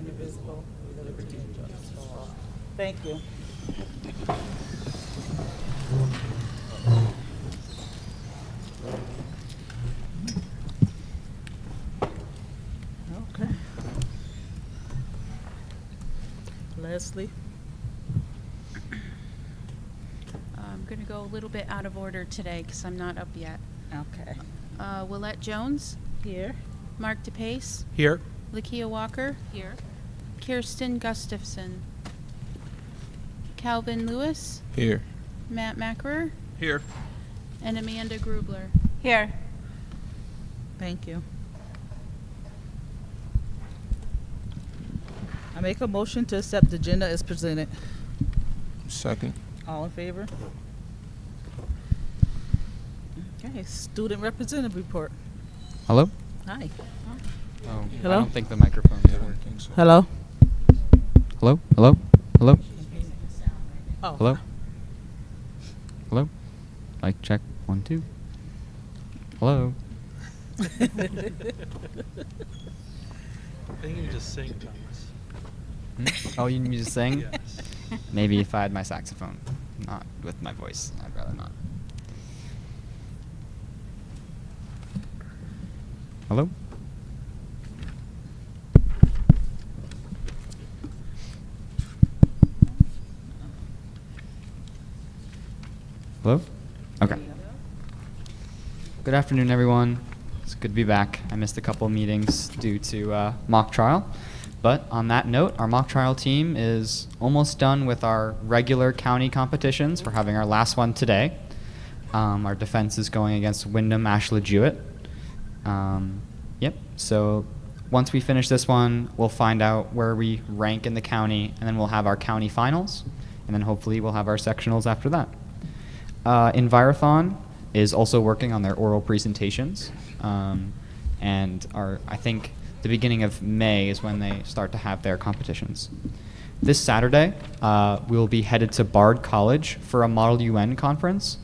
indivisible, with liberty and justice for all. Thank you. Okay. Leslie? I'm going to go a little bit out of order today because I'm not up yet. Okay. Willette Jones, Here. Mark DePace, Here. Lakia Walker, Here. Kirsten Gustafson, Calvin Lewis, Here. Matt Mackerer, Here. and Amanda Grubler. Here. Thank you. I make a motion to accept the agenda as presented. Second. All in favor? Okay, student representative report. Hello? Hi. Oh, Hello? I don't think the microphone is working. Hello? Hello? Hello? Hello? Oh. Hello? Hello? Mic check. 1, 2. Hello? I think you just sing, Thomas. Oh, you need me to sing? Yes. Maybe if I had my saxophone. Not with my voice. I'd rather not. Hello? Hello? Okay. Good afternoon, everyone. It's good to be back. I missed a couple of meetings due to mock trial. But on that note, our mock trial team is almost done with our regular county competitions. We're having our last one today. Our defense is going against Wyndham Ashla Jewett. Yep. So once we finish this one, we'll find out where we rank in the county, and then we'll have our county finals, and then hopefully we'll have our sectionals after that. Envirothon is also working on their oral presentations, and I think the beginning of May is when they start to have their competitions. This Saturday, we will be headed to Bard College for a Model UN conference.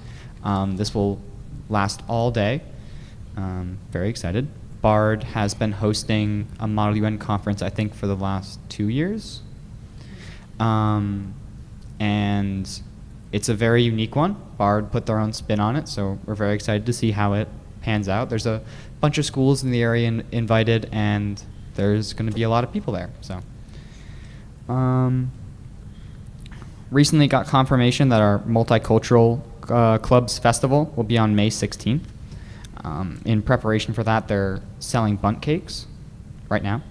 This will last all day. Very excited. Bard has been hosting a Model UN conference, I think, for the last 2 years. And it's a very unique one. Bard put their own spin on it, so we're very excited to see how it pans out. There's a bunch of schools in the area invited, and there's going to be a lot of people there. So, recently got confirmation that our multicultural clubs festival will be on May 16th. In preparation for that, they're selling bundt cakes right now.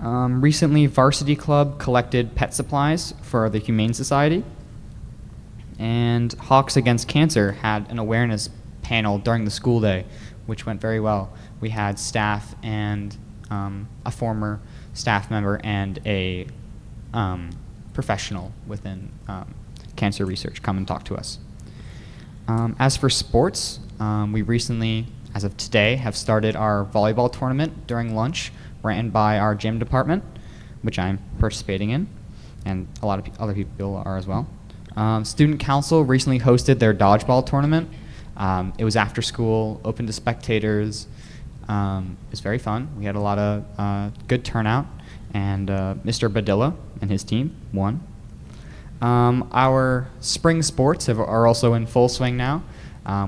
Recently, Varsity Club collected pet supplies for the Humane Society. And Hawks Against Cancer had an awareness panel during the school day, which went very well. We had staff and a former staff member and a professional within cancer research come and talk to us. As for sports, we recently, as of today, have started our volleyball tournament during lunch, ran by our gym department, which I'm participating in, and a lot of other people are as well. Student Council recently hosted their dodgeball tournament. It was after school, open to spectators. It was very fun. We had a lot of good turnout, and Mr. Badilla and his team won. Our spring sports are also in full swing now.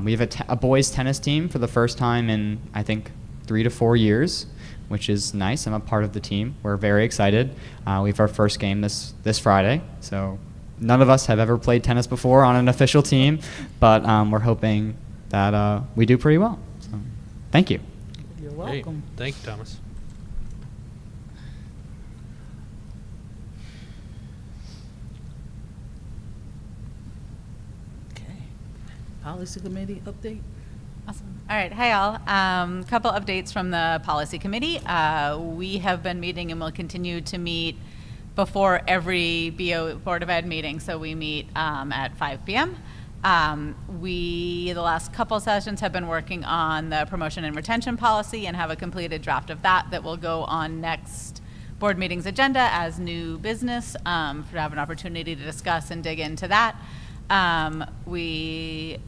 We have a boys tennis team for the first time in, I think, 3 to 4 years, which is nice. I'm a part of the team. We're very excited. We have our first game this Friday, so none of us have ever played tennis before on an official team, but we're hoping that we do pretty well. So, thank you. You're Hey, welcome. thank you, Thomas. Okay. Policy committee update? Awesome. All right. Hi, all. Couple updates from the policy committee. We have been meeting and will continue to meet before every BO Board of Ed meeting. So we meet at 5 p.m. The last couple sessions have been working on the promotion and retention policy and have a completed draft of that will go on next board meeting's agenda as new business to have an opportunity to discuss and dig into that. The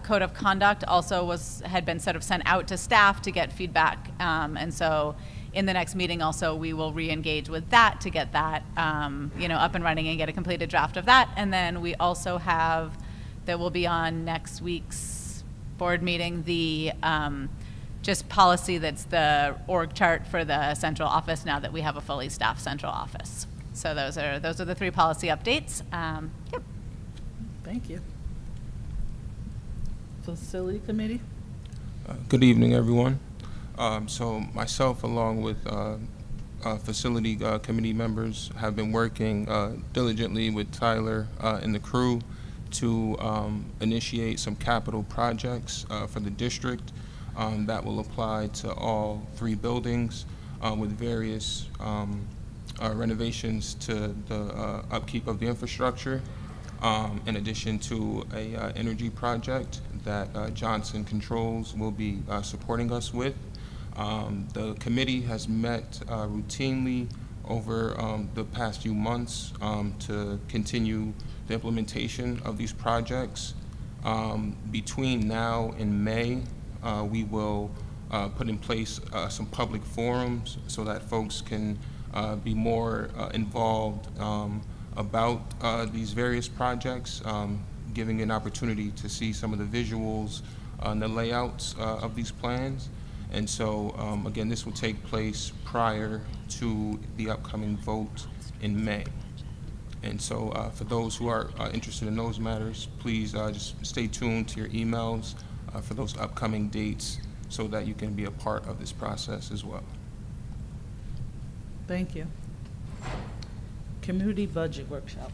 code of conduct also had been sort of sent out to staff to get feedback, and so in the next meeting also, we will re-engage with that to get that, up and running and get a completed draft of that. And then we also have, that will be on next week's board meeting, the just policy that's the org chart for the central office now that we have a fully staffed central office. So those are the 3 policy updates. Yep. Thank you. Facility Committee? Good evening, everyone. So myself, along with facility committee members, have been working diligently with Tyler and the crew to initiate some capital projects for the district that will apply to all 3 buildings with various renovations to the upkeep of the infrastructure, in addition to a energy project that Johnson Controls will be supporting us with. The committee has met routinely over the past few months to continue the implementation of these projects. Between now and May, we will put in place some public forums so that folks can be more involved about these various projects, giving an opportunity to see some of the visuals and the layouts of these plans. And so, again, this will take place prior to the upcoming vote in May. And so for those who are interested in those matters, please just stay tuned to your emails for those upcoming dates so that you can be a part of this process as well. Thank you. Community Budget Workshop.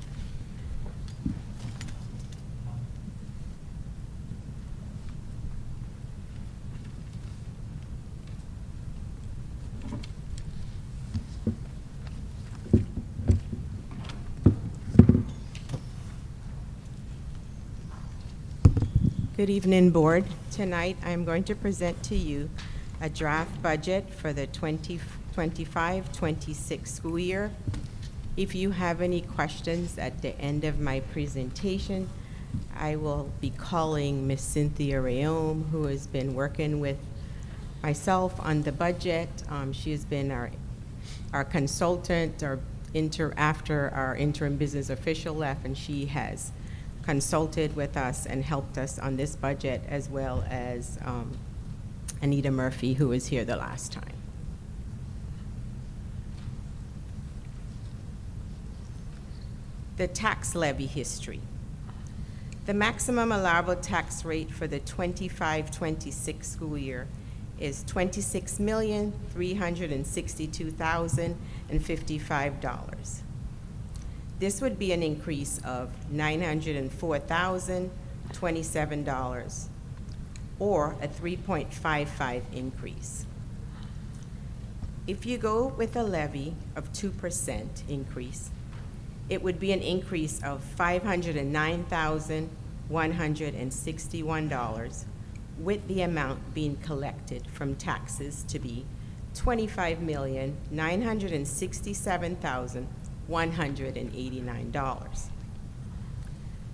Good evening, Board. Tonight, I'm going to present to you a draft budget for the 2025-26 school year. If you have any questions at the end of my presentation, I will be calling Ms. Cynthia Rayome, who has been working with myself on the budget. She has been our consultant after our interim business official left, and she has consulted with us and helped us on this budget, as well as Anita Murphy, who was here the last time. The tax levy history. The maximum allowable tax rate for the 25-26 school year is $26,362,055. This would be an increase of $904,027, or a 3.55 increase. If you go with a levy of 2% increase, it would be an increase of $509,161, with the amount being collected from taxes to be $25,967,189.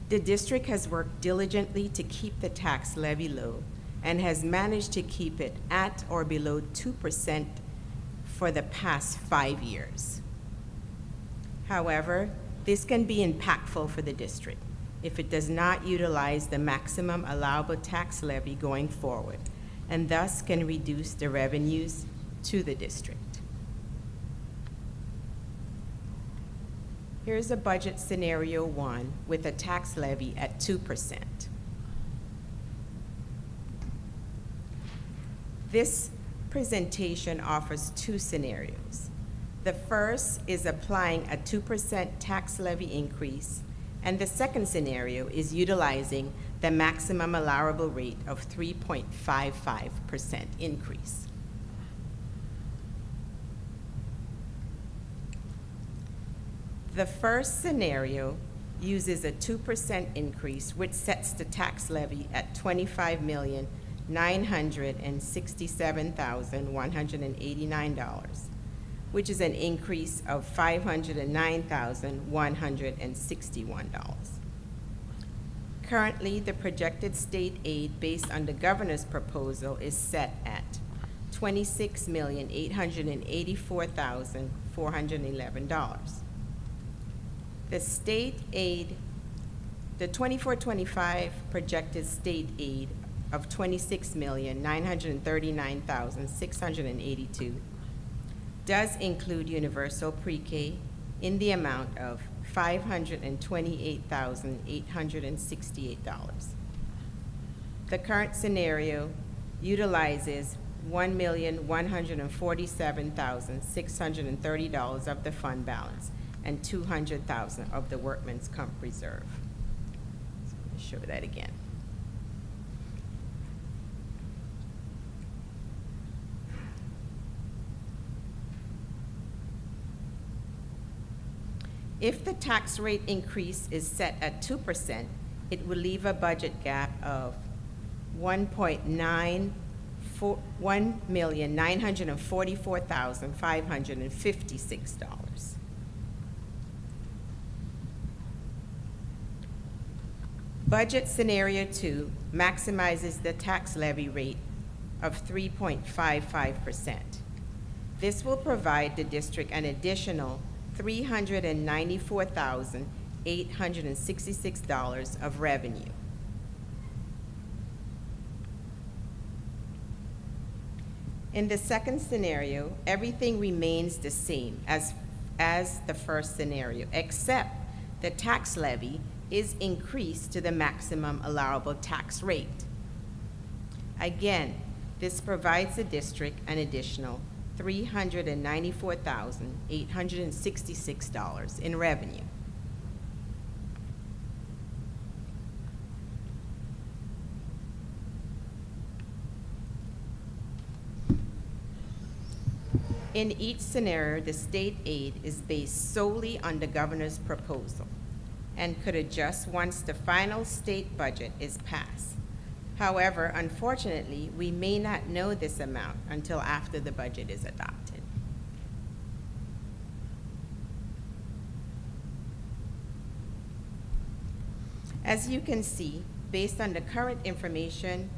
The district has worked diligently to keep the tax levy low and has managed to keep it at or below 2% for the past 5 years. However, this can be impactful for the district if it does not utilize the maximum allowable tax levy going forward, and thus can reduce the revenues to the district. Here's a budget scenario 1 with a tax levy at 2%. This presentation offers 2 scenarios. The first is applying a 2% tax levy increase, and the second scenario is utilizing the maximum allowable rate of 3.55% increase. The first scenario uses a 2% increase, which sets the tax levy at $25,967,189, which is an increase of $509,161. Currently, the projected state aid based on the governor's proposal is set at $26,884,411. The state aid, the 24-25 projected state aid of $26,939,682 does include universal pre-K in the amount of $528,868. The current scenario utilizes $1,147,630 of the fund balance and $200,000 of the workman's comp reserve. So let me show that again. If the tax rate increase is set at 2%, it will leave a budget gap of $1,944,556. Budget scenario 2 maximizes the tax levy rate of 3.55%. This will provide the district an additional $394,866 of revenue. In the second scenario, everything remains the same as the first scenario, except the tax levy is increased to the maximum allowable tax rate. Again, this provides the district an additional $394,866 in revenue. In each scenario, the state aid is based solely on the governor's proposal and could adjust once the final state budget is passed. However, unfortunately, we may not know this amount until after the budget is adopted. As you can see, based on the current information,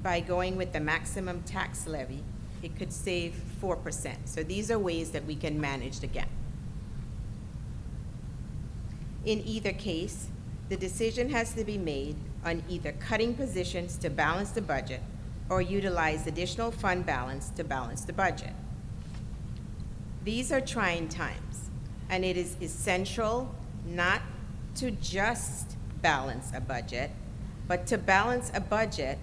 by going with the maximum tax levy, it could save 4%. So these are ways that we can manage the gap. In either case, the decision has to be made on either cutting positions to balance the budget or utilize additional fund balance to balance the budget. These are trying times, and it is essential not to just balance a budget, but to balance a budget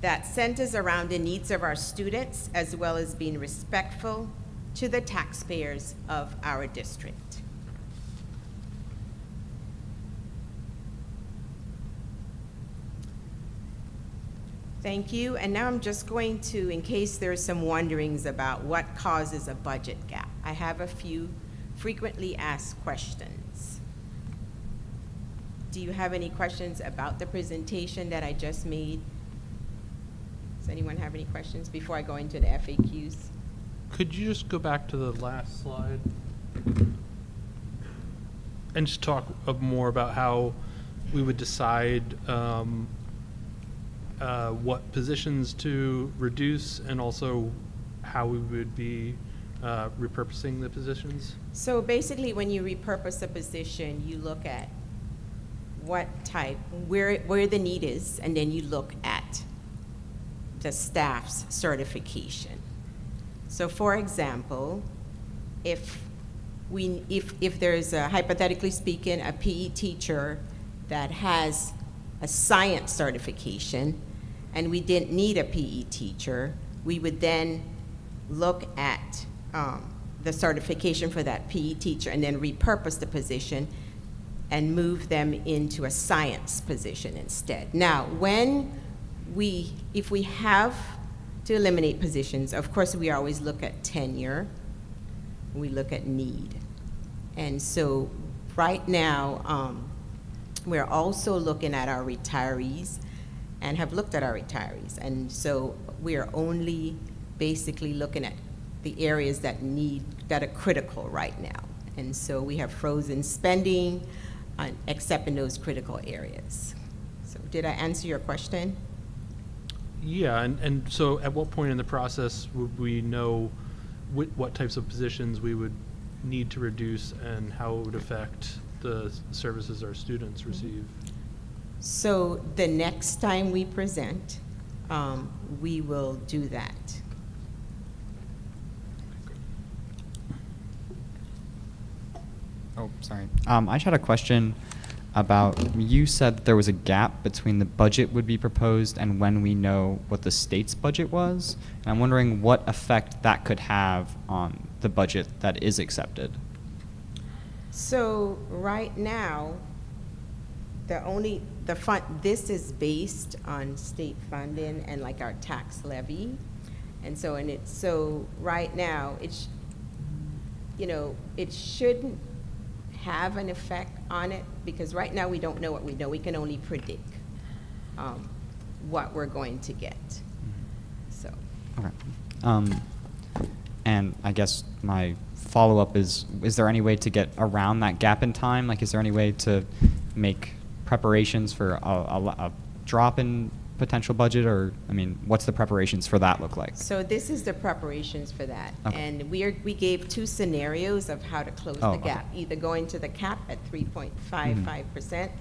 that centers around the needs of our students as well as being respectful to the taxpayers of our district. Thank you, and now I'm just going to, in case there's some wonderings about what causes a budget gap, I have a few frequently asked questions. Do you have any questions about the presentation that I just made? Does anyone have any questions before I go into the FAQs? Could you just go back to the last slide and just talk more about how we would decide what positions to reduce and also how we would be repurposing the positions? So basically, when you repurpose a position, you look at what type, where the need is, and then you look at the staff's certification. So for example, if there's a, hypothetically speaking, a PE teacher that has a science certification and we didn't need a PE teacher, we would then look at the certification for that PE teacher and then repurpose the position and move them into a science position instead. Now, if we have to eliminate positions, of course we always look at tenure, we look at need. And so right now, we're also looking at our retirees and have looked at our retirees. And so we are only basically looking at the areas that are critical right now. And so we have frozen spending, except in those critical areas. So did I answer your question? Yeah, and so at what point in the process would we know what types of positions we would need to reduce and how it would affect the services our students receive? So the next time we present, we will do that. Oh, sorry. I just had a question about, you said that there was a gap between the budget would be proposed and when we know what the state's budget was. And I'm wondering what effect that could have on the budget that is accepted. So right now, this is based on state funding and like our tax levy. And so right now, it shouldn't have an effect on it, because right now we don't know what we know. We can only predict what we're going to get. So. Okay. And I guess my follow-up is there any way to get around that gap in time? Like, is there any way to make preparations for a drop in potential budget, or, I mean, what's the preparations for that look like? So this is the preparations for that. Okay. And we gave 2 scenarios of how to close the okay. gap, either going to the cap at 3.55%,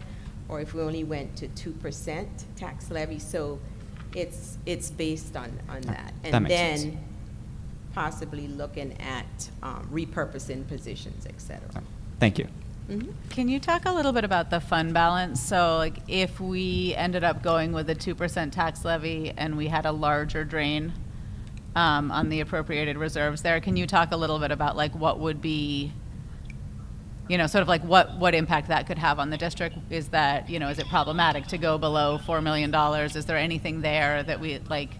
or if we only went to 2% tax levy. So it's based on that. That And makes then sense. possibly looking at repurposing positions, et cetera. Thank you. Mhm. Can you talk a little bit about the fund balance? So like if we ended up going with a 2% tax levy and we had a larger drain on the appropriated reserves there, can you talk a little bit about like what would be, sort of like what impact that could have on the district? Is that, is it problematic to go below $4 million? Is there anything there that we like,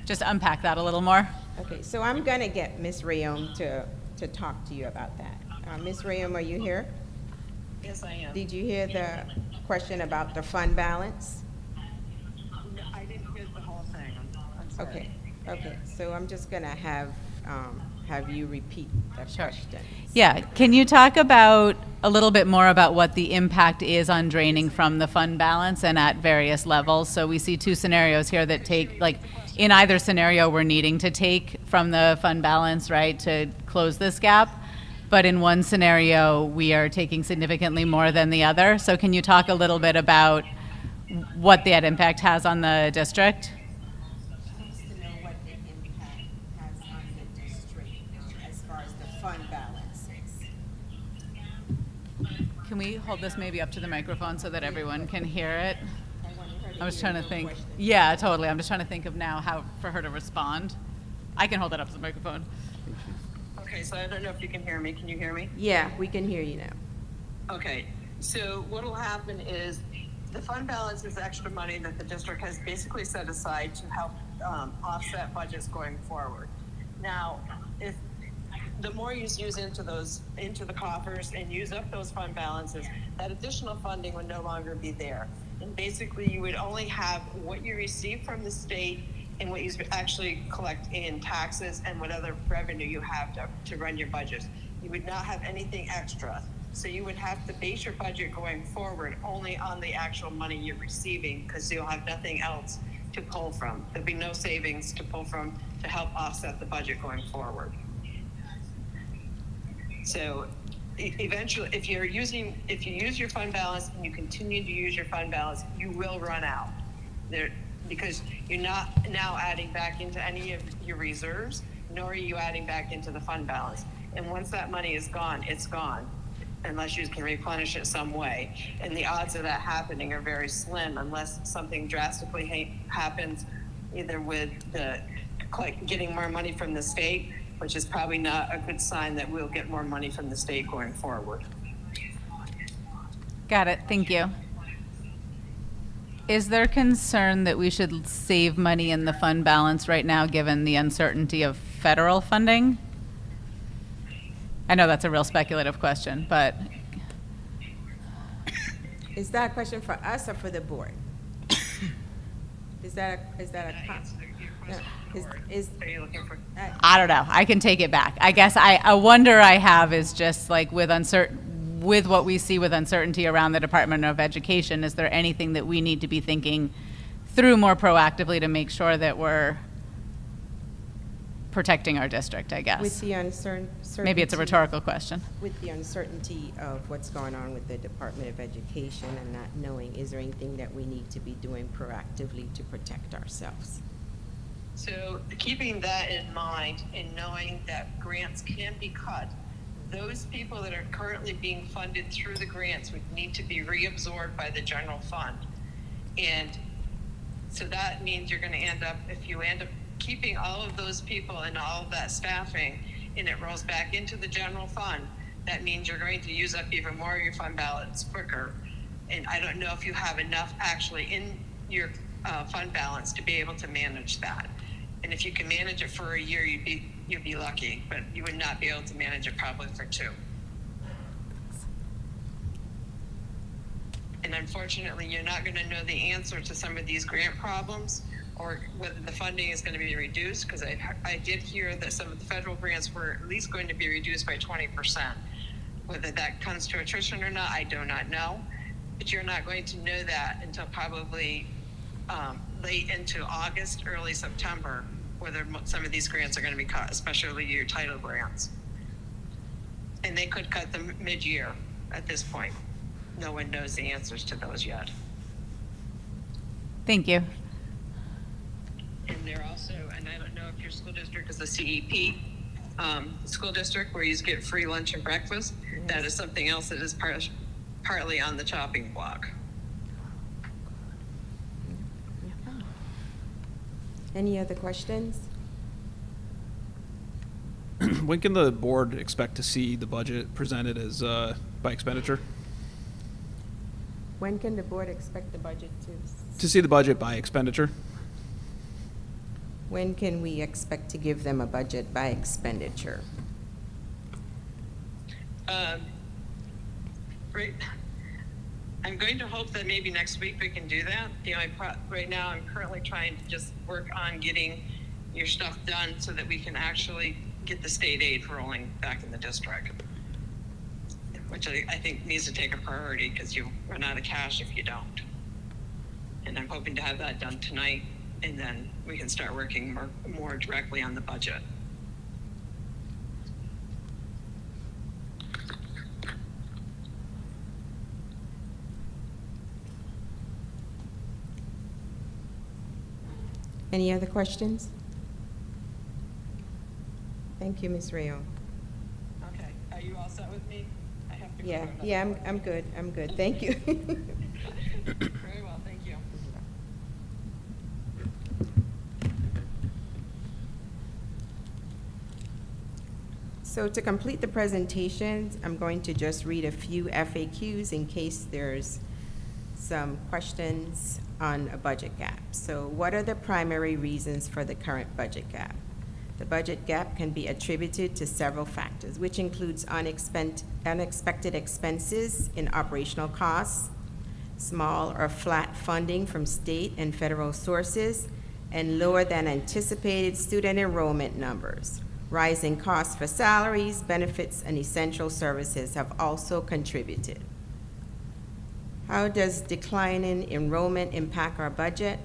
just unpack that a little more? Okay, so I'm gonna get Ms. Rayom to talk to you about that. Ms. Rayom, are you here? Yes, I am. Did you hear the question about the fund balance? No, I didn't hear the whole thing. I'm sorry. Okay, so I'm just gonna have you repeat the question. Yeah, can you talk about a little bit more about what the impact is on draining from the fund balance and at various levels? So we see 2 scenarios here that take, like, in either scenario, we're needing to take from the fund balance, right, to close this gap. But in one scenario, we are taking significantly more than the other. So can you talk a little bit about what that impact has on the district? She wants to know what the impact has on the district as far as the fund balance is. Can we hold this maybe up to the microphone so that everyone can hear it? I was trying to think. Yeah, totally. I'm just trying to think of now how for her to respond. I can hold it up to the microphone. Okay, so I don't know if you can hear me. Can you hear me? Yeah, we can hear you now. Okay, so what will happen is the fund balance is extra money that the district has basically set aside to help offset budgets going forward. Now, if the more you use into the coffers and use up those fund balances, that additional funding would no longer be there. And basically, you would only have what you receive from the state and what you actually collect in taxes and what other revenue you have to run your budgets. You would not have anything extra. So you would have to base your budget going forward only on the actual money you're receiving, because you'll have nothing else to pull from. There'll be no savings to pull from to help offset the budget going forward. So eventually, if you use your fund balance and you continue to use your fund balance, you will run out. Because you're not now adding back into any of your reserves, nor are you adding back into the fund balance. And once that money is gone, it's gone, unless you can replenish it some way. And the odds of that happening are very slim unless something drastically happens, either with getting more money from the state, which is probably not a good sign that we'll get more money from the state going forward. Got it. Thank you. Is there concern that we should save money in the fund balance right now, given the uncertainty of federal funding? I know that's a real speculative question, but. Is that a question for us or for the board? Is that a no, Are you looking for? I don't know. I can take it back. I guess a wonder I have is just like with what we see with uncertainty around the Department of Education, is there anything that we need to be thinking through more proactively to make sure that we're protecting our district, I guess. With the uncertainty. Maybe it's a rhetorical question. With the uncertainty of what's going on with the Department of Education and not knowing, is there anything that we need to be doing proactively to protect ourselves? So keeping that in mind and knowing that grants can be cut, those people that are currently being funded through the grants would need to be reabsorbed by the general fund. And so that means you're going to end up, if you end up keeping all of those people and all of that staffing and it rolls back into the general fund, that means you're going to use up even more of your fund balance quicker. And I don't know if you have enough actually in your fund balance to be able to manage that. And if you can manage it for a year, you'd be lucky, but you would not be able to manage it probably for 2. And unfortunately, you're not going to know the answer to some of these grant problems or whether the funding is going to be reduced, because I did hear that some of the federal grants were at least going to be reduced by 20%. Whether that comes to attrition or not, I do not know. But you're not going to know that until probably late into August, early September, whether some of these grants are going to be cut, especially your title grants. And they could cut them mid-year at this point. No one knows the answers to those yet. Thank you. And they're also, and I don't know if your school district is a CEP school district where you get free lunch and breakfast. That is something else that is partly on the chopping block. Any other questions? When can the board expect to see the budget presented as by expenditure? When can the board expect the budget To see the budget by expenditure? When can we expect to give them a budget by expenditure? Right. I'm going to hope that maybe next week we can do that. Right now I'm currently trying to just work on getting your stuff done so that we can actually get the state aid rolling back in the district, which I think needs to take a priority because you run out of cash if you don't. And I'm hoping to have that done tonight, and then we can start working more directly on the budget. Any other questions? Thank you, Ms. Rayo. Okay. Are you all set with me? I have to go Yeah, to another yeah, board. I'm good, I'm good. Thank you. Very well, thank you. So to complete the presentations, I'm going to just read a few FAQs in case there's some questions on a budget gap. So what are the primary reasons for the current budget gap? The budget gap can be attributed to several factors, which includes unexpected expenses in operational costs, small or flat funding from state and federal sources, and lower than anticipated student enrollment numbers. Rising costs for salaries, benefits, and essential services have also contributed. How does declining enrollment impact our budget?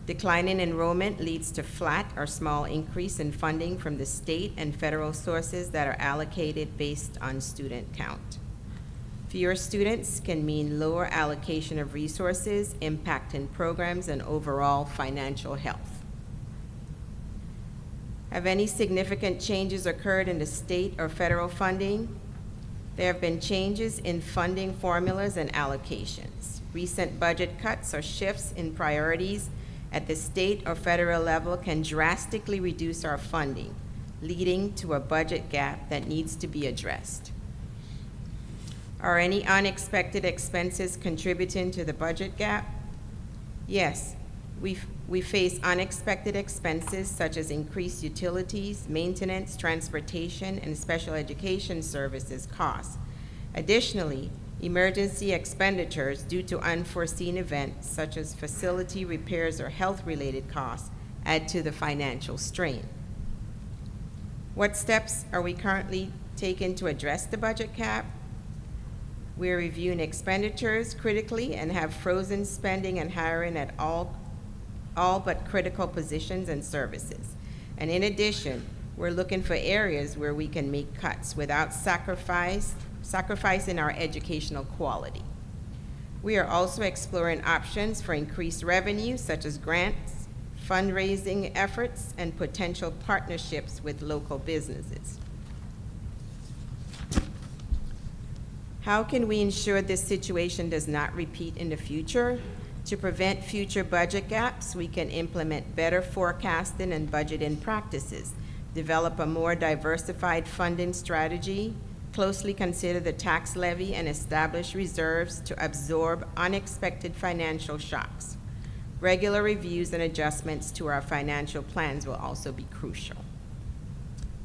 Declining enrollment leads to flat or small increase in funding from the state and federal sources that are allocated based on student count. Fewer students can mean lower allocation of resources, impacting programs and overall financial health. Have any significant changes occurred in the state or federal funding? There have been changes in funding formulas and allocations. Recent budget cuts or shifts in priorities at the state or federal level can drastically reduce our funding, leading to a budget gap that needs to be addressed. Are any unexpected expenses contributing to the budget gap? Yes, we face unexpected expenses such as increased utilities, maintenance, transportation, and special education services costs. Additionally, emergency expenditures due to unforeseen events such as facility repairs or health-related costs add to the financial strain. What steps are we currently taking to address the budget cap? We are reviewing expenditures critically and have frozen spending and hiring at all but critical positions and services. And in addition, we're looking for areas where we can make cuts without sacrificing our educational quality. We are also exploring options for increased revenue, such as grants, fundraising efforts, and potential partnerships with local businesses. How can we ensure this situation does not repeat in the future? To prevent future budget gaps, we can implement better forecasting and budgeting practices, develop a more diversified funding strategy, closely consider the tax levy, and establish reserves to absorb unexpected financial shocks. Regular reviews and adjustments to our financial plans will also be crucial.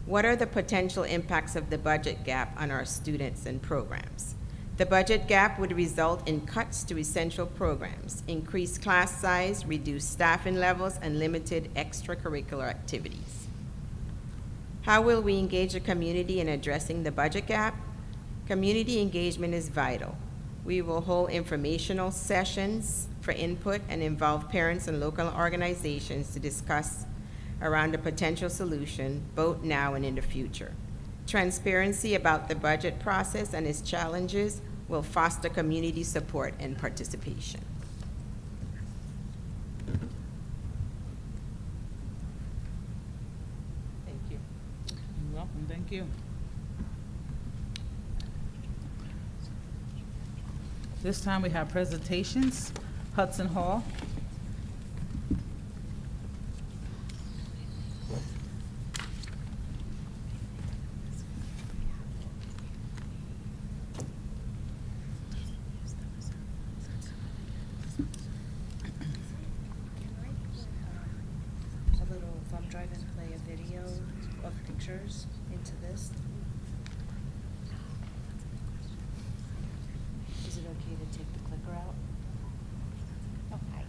What are the potential impacts of the budget gap on our students and programs? The budget gap would result in cuts to essential programs, increased class size, reduced staffing levels, and limited extracurricular activities. How will we engage the community in addressing the budget gap? Community engagement is vital. We will hold informational sessions for input and involve parents and local organizations to discuss around a potential solution, both now and in the future. Transparency about the budget process and its challenges will foster community support and participation. Thank you. You're welcome, thank you. This time we have presentations. Hudson Hall. A little thumb drive and play a video of pictures into this. Is it okay to take the clicker out? Okay.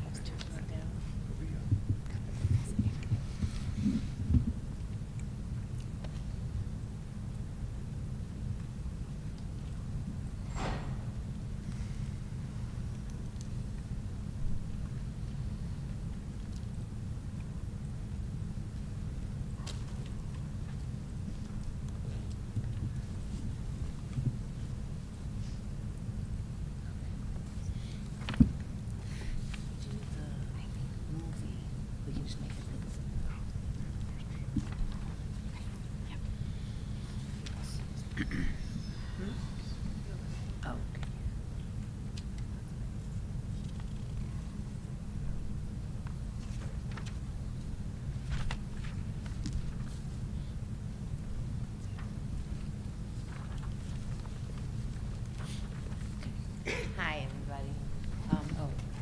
Let's turn that down. Do the movie. We can just make it big. Oh, okay. Hi, everybody. Oh,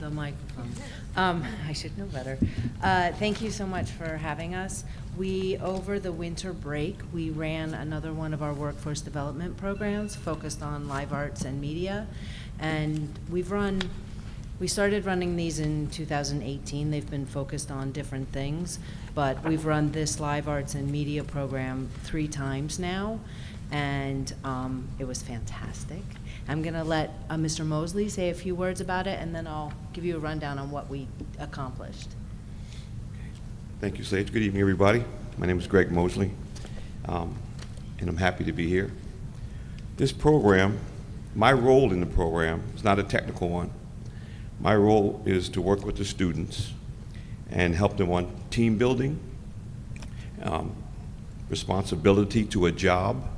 the microphone. I should know better. Thank you so much for having us. Over the winter break, we ran another one of our workforce development programs focused on live arts and media. And we started running these in 2018. They've been focused on different things, but we've run this live arts and media program 3 times now, and it was fantastic. I'm going to let Mr. Mosley say a few words about it, and then I'll give you a rundown on what we accomplished. Thank you, Sage. Good evening, everybody. My name is Greg Mosley, and I'm happy to be here. This program, my role in the program is not a technical one. My role is to work with the students and help them on team building, responsibility to a job.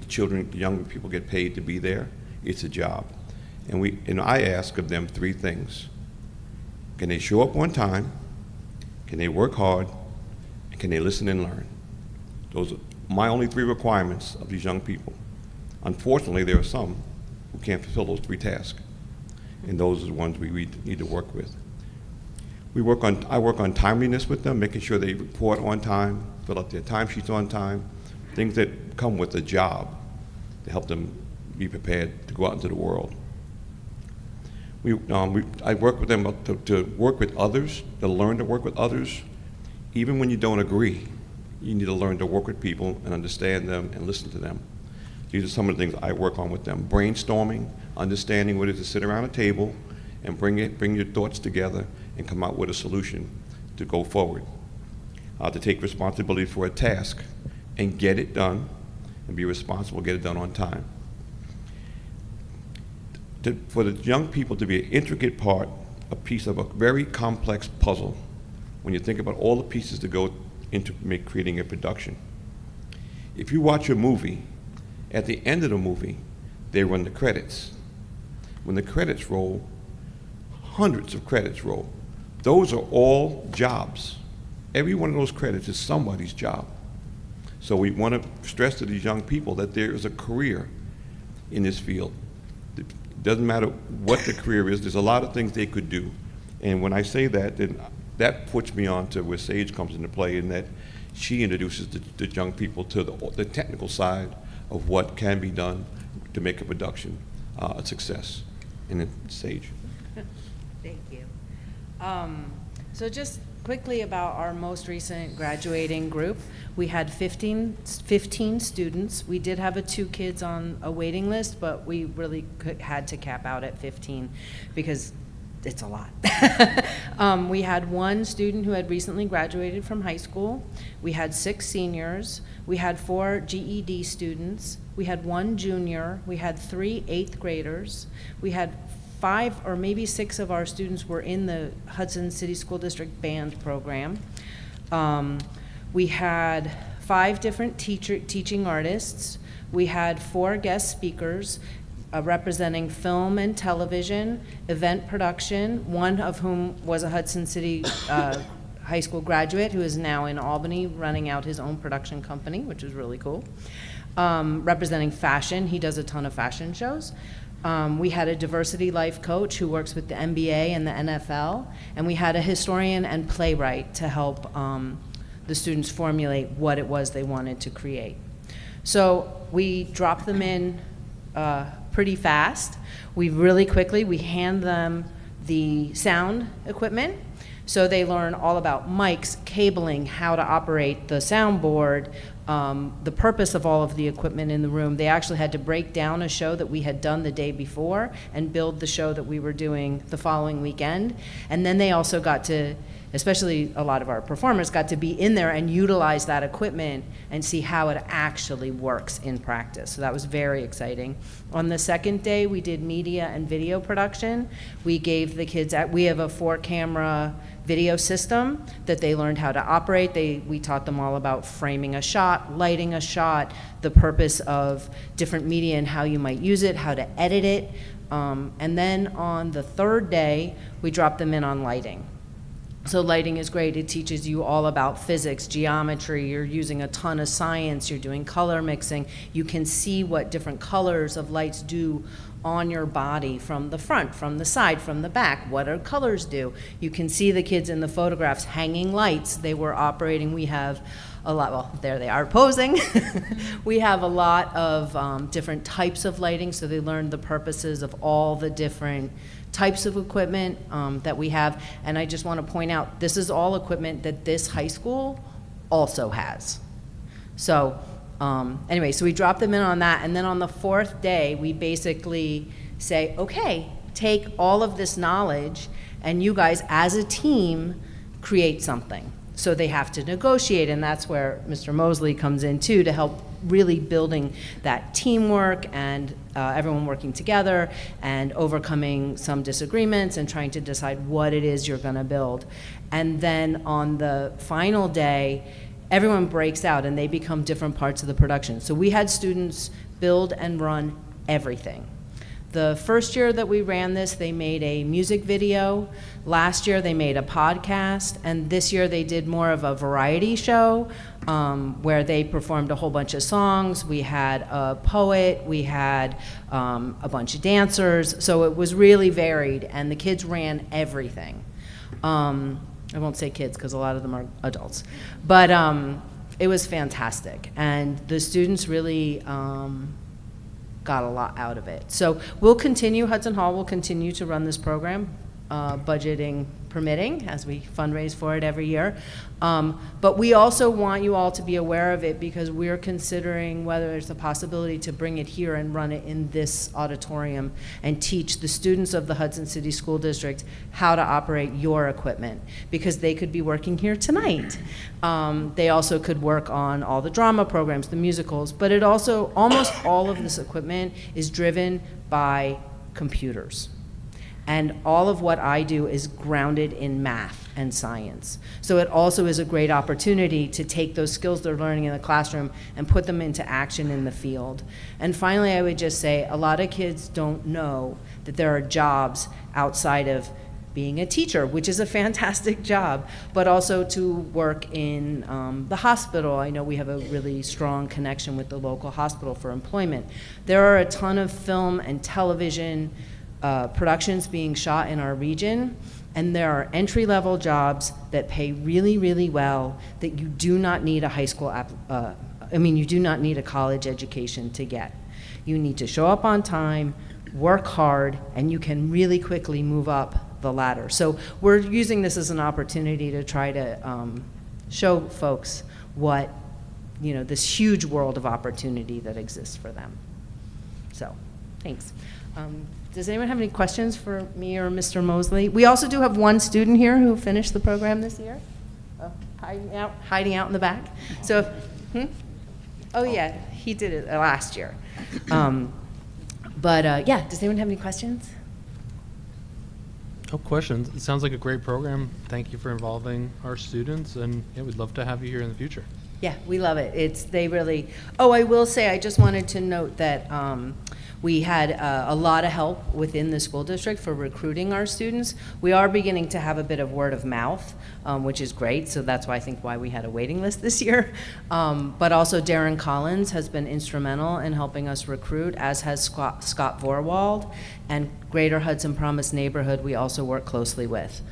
Children, young people get paid to be there. It's a job. And I ask of them 3 things. Can they show up on time? Can they work hard? And can they listen and learn? Those are my only 3 requirements of these young people. Unfortunately, there are some who can't fulfill those 3 tasks. And those are the ones we need to work with. I work on timeliness with them, making sure they report on time, fill out their timesheets on time, things that come with a job to help them be prepared to go out into the world. I work with them to work with others, to learn to work with others, even when you don't agree, you need to learn to work with people and understand them and listen to them. These are some of the things I work on with them. Brainstorming, understanding what it is to sit around a table and bring your thoughts together and come out with a solution to go forward. To take responsibility for a task and get it done and be responsible, get it done on time. For the young people to be an intricate part, a piece of a very complex puzzle, when you think about all the pieces that go into creating a production. If you watch a movie, at the end of the movie, they run the credits. When the credits roll, hundreds of credits roll. Those are all jobs. Every one of those credits is somebody's job. So we want to stress to these young people that there is a career in this field. It doesn't matter what the career is, there's a lot of things they could do. And when I say that, then that puts me on to where Sage comes into play, in that she introduces the young people to the technical side of what can be done to make a production a success. And then Sage. Thank you. So just quickly about our most recent graduating group. We had 15 students. We did have 2 kids on a waiting list, but we really had to cap out at 15 because it's a lot. We had 1 student who had recently graduated from high school. We had 6 seniors. We had 4 GED students. We had 1 junior. We had 3 8th graders. We had 5 or maybe 6 of our students were in the Hudson City School District band program. We had 5 different teaching artists. We had 4 guest speakers representing film and television, event production, one of whom was a Hudson City high school graduate who is now in Albany running out his own production company, which is really cool. Representing fashion, he does a ton of fashion shows. We had a diversity life coach who works with the NBA and the NFL, and we had a historian and playwright to help the students formulate what it was they wanted to create. So we dropped them in pretty fast. We hand them the sound equipment, so they learn all about mics, cabling, how to operate the soundboard, the purpose of all of the equipment in the room. They actually had to break down a show that we had done the day before and build the show that we were doing the following weekend. And then they also got to, especially a lot of our performers, got to be in there and utilize that equipment and see how it actually works in practice. So that was very exciting. On the second day, we did media and video production. We gave the kids, we have a 4-camera video system that they learned how to operate. We taught them all about framing a shot, lighting a shot, the purpose of different media and how you might use it, how to edit it. And then on the third day, we dropped them in on lighting. So lighting is great. It teaches you all about physics, geometry. You're using a ton of science. You're doing color mixing. You can see what different colors of lights do on your body from the front, from the side, from the back. What do colors do? You can see the kids in the photographs hanging lights. They were operating. We have a lot, well, there they are posing. We have a lot of different types of lighting, so they learned the purposes of all the different types of equipment that we have. And I just want to point out, this is all equipment that this high school also has. So anyway, so we drop them in on that, and then on the 4th day, we basically say, okay, take all of this knowledge, and you guys, as a team, create something. So they have to negotiate, and that's where Mr. Mosley comes in too, to help really building that teamwork and everyone working together and overcoming some disagreements and trying to decide what it is you're gonna build. And then on the final day, everyone breaks out and they become different parts of the production. So we had students build and run everything. The first year that we ran this, they made a music video. Last year, they made a podcast. And this year, they did more of a variety show where they performed a whole bunch of songs. We had a poet. We had a bunch of dancers. So it was really varied. And the kids ran everything. I won't say kids because a lot of them are adults. But it was fantastic. And the students really got a lot out of it. So we'll continue, Hudson Hall will continue to run this program, budgeting permitting, as we fundraise for it every year. But we also want you all to be aware of it because we're considering whether there's the possibility to bring it here and run it in this auditorium and teach the students of the Hudson City School District how to operate your equipment, because they could be working here tonight. They also could work on all the drama programs, the musicals, but it also, almost all of this equipment is driven by computers. And all of what I do is grounded in math and science. So it also is a great opportunity to take those skills they're learning in the classroom and put them into action in the field. And finally, I would just say, a lot of kids don't know that there are jobs outside of being a teacher, which is a fantastic job, but also to work in the hospital. I know we have a really strong connection with the local hospital for employment. There are a ton of film and television productions being shot in our region, and there are entry-level jobs that pay really, really well that you do not need a high school, you do not need a college education to get. You need to show up on time, work hard, and you can really quickly move up the ladder. So we're using this as an opportunity to try to show folks what, this huge world of opportunity that exists for them. So, thanks. Does anyone have any questions for me or Mr. Mosley? We also do have one student here who finished the program this year, hiding out in the back. So, oh yeah, he did it last year. Yeah, does anyone have any questions? No questions. It sounds like a great program. Thank you for involving our students, and yeah, we'd love to have you here in the future. Yeah, we love it. I will say, I just wanted to note that we had a lot of help within the school district for recruiting our students. We are beginning to have a bit of word of mouth, which is great, so that's why we had a waiting list this year. But also Darren Collins has been instrumental in helping us recruit, as has Scott Vorwald, and Greater Hudson Promise Neighborhood we also work closely with.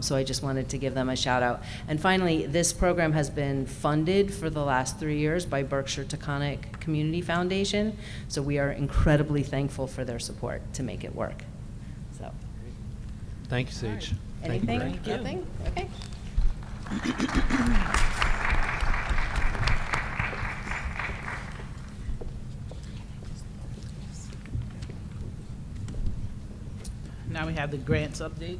So I just wanted to give them a shout out. And finally, this program has been funded for the last 3 years by Berkshire Taconic Community Foundation. So we are incredibly thankful for their support to make it work. So. Thank you, Sage. Anything? Thank you, Nothing? Okay. Now we have the grants update.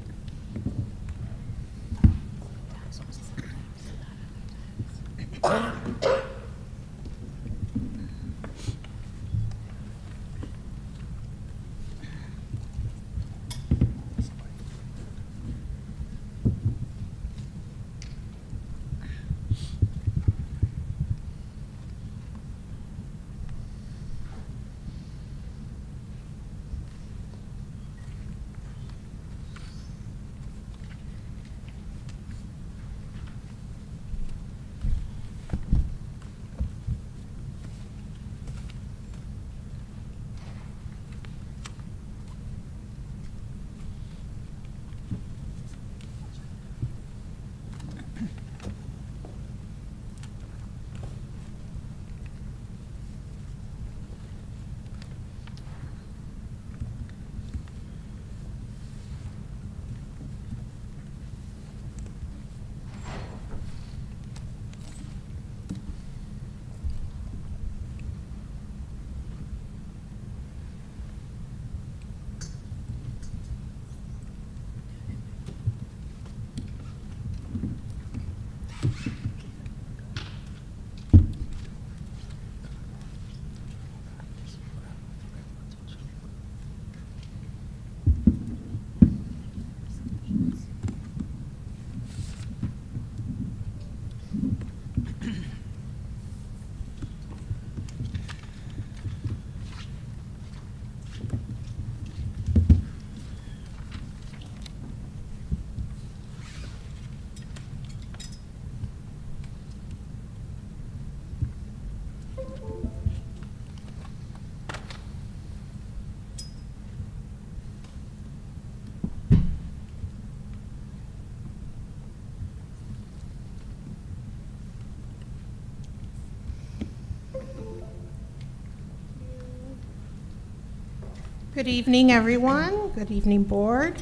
Good evening, everyone. Good evening, board,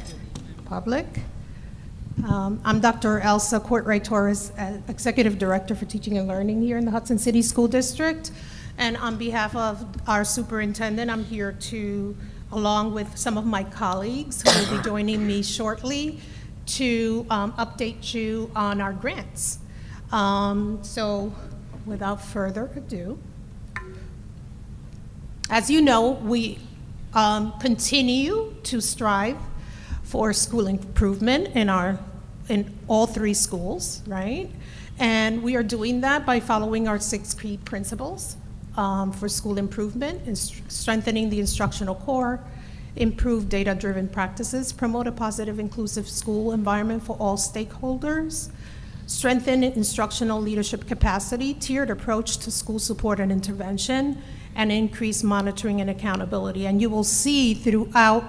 public. I'm Dr. Elsa Courtwright-Torres, Executive Director for Teaching and Learning here in the Hudson City School District. And on behalf of our superintendent, I'm here to, along with some of my colleagues who will be joining me shortly, to update you on our grants. So without further ado, as you know, we continue to strive for school improvement in all 3 schools, right? And we are doing that by following our 6 key principles for school improvement, strengthening the instructional core, improve data-driven practices, promote a positive, inclusive school environment for all stakeholders, strengthen instructional leadership capacity, tiered approach to school support and intervention, and increase monitoring and accountability. And you will see throughout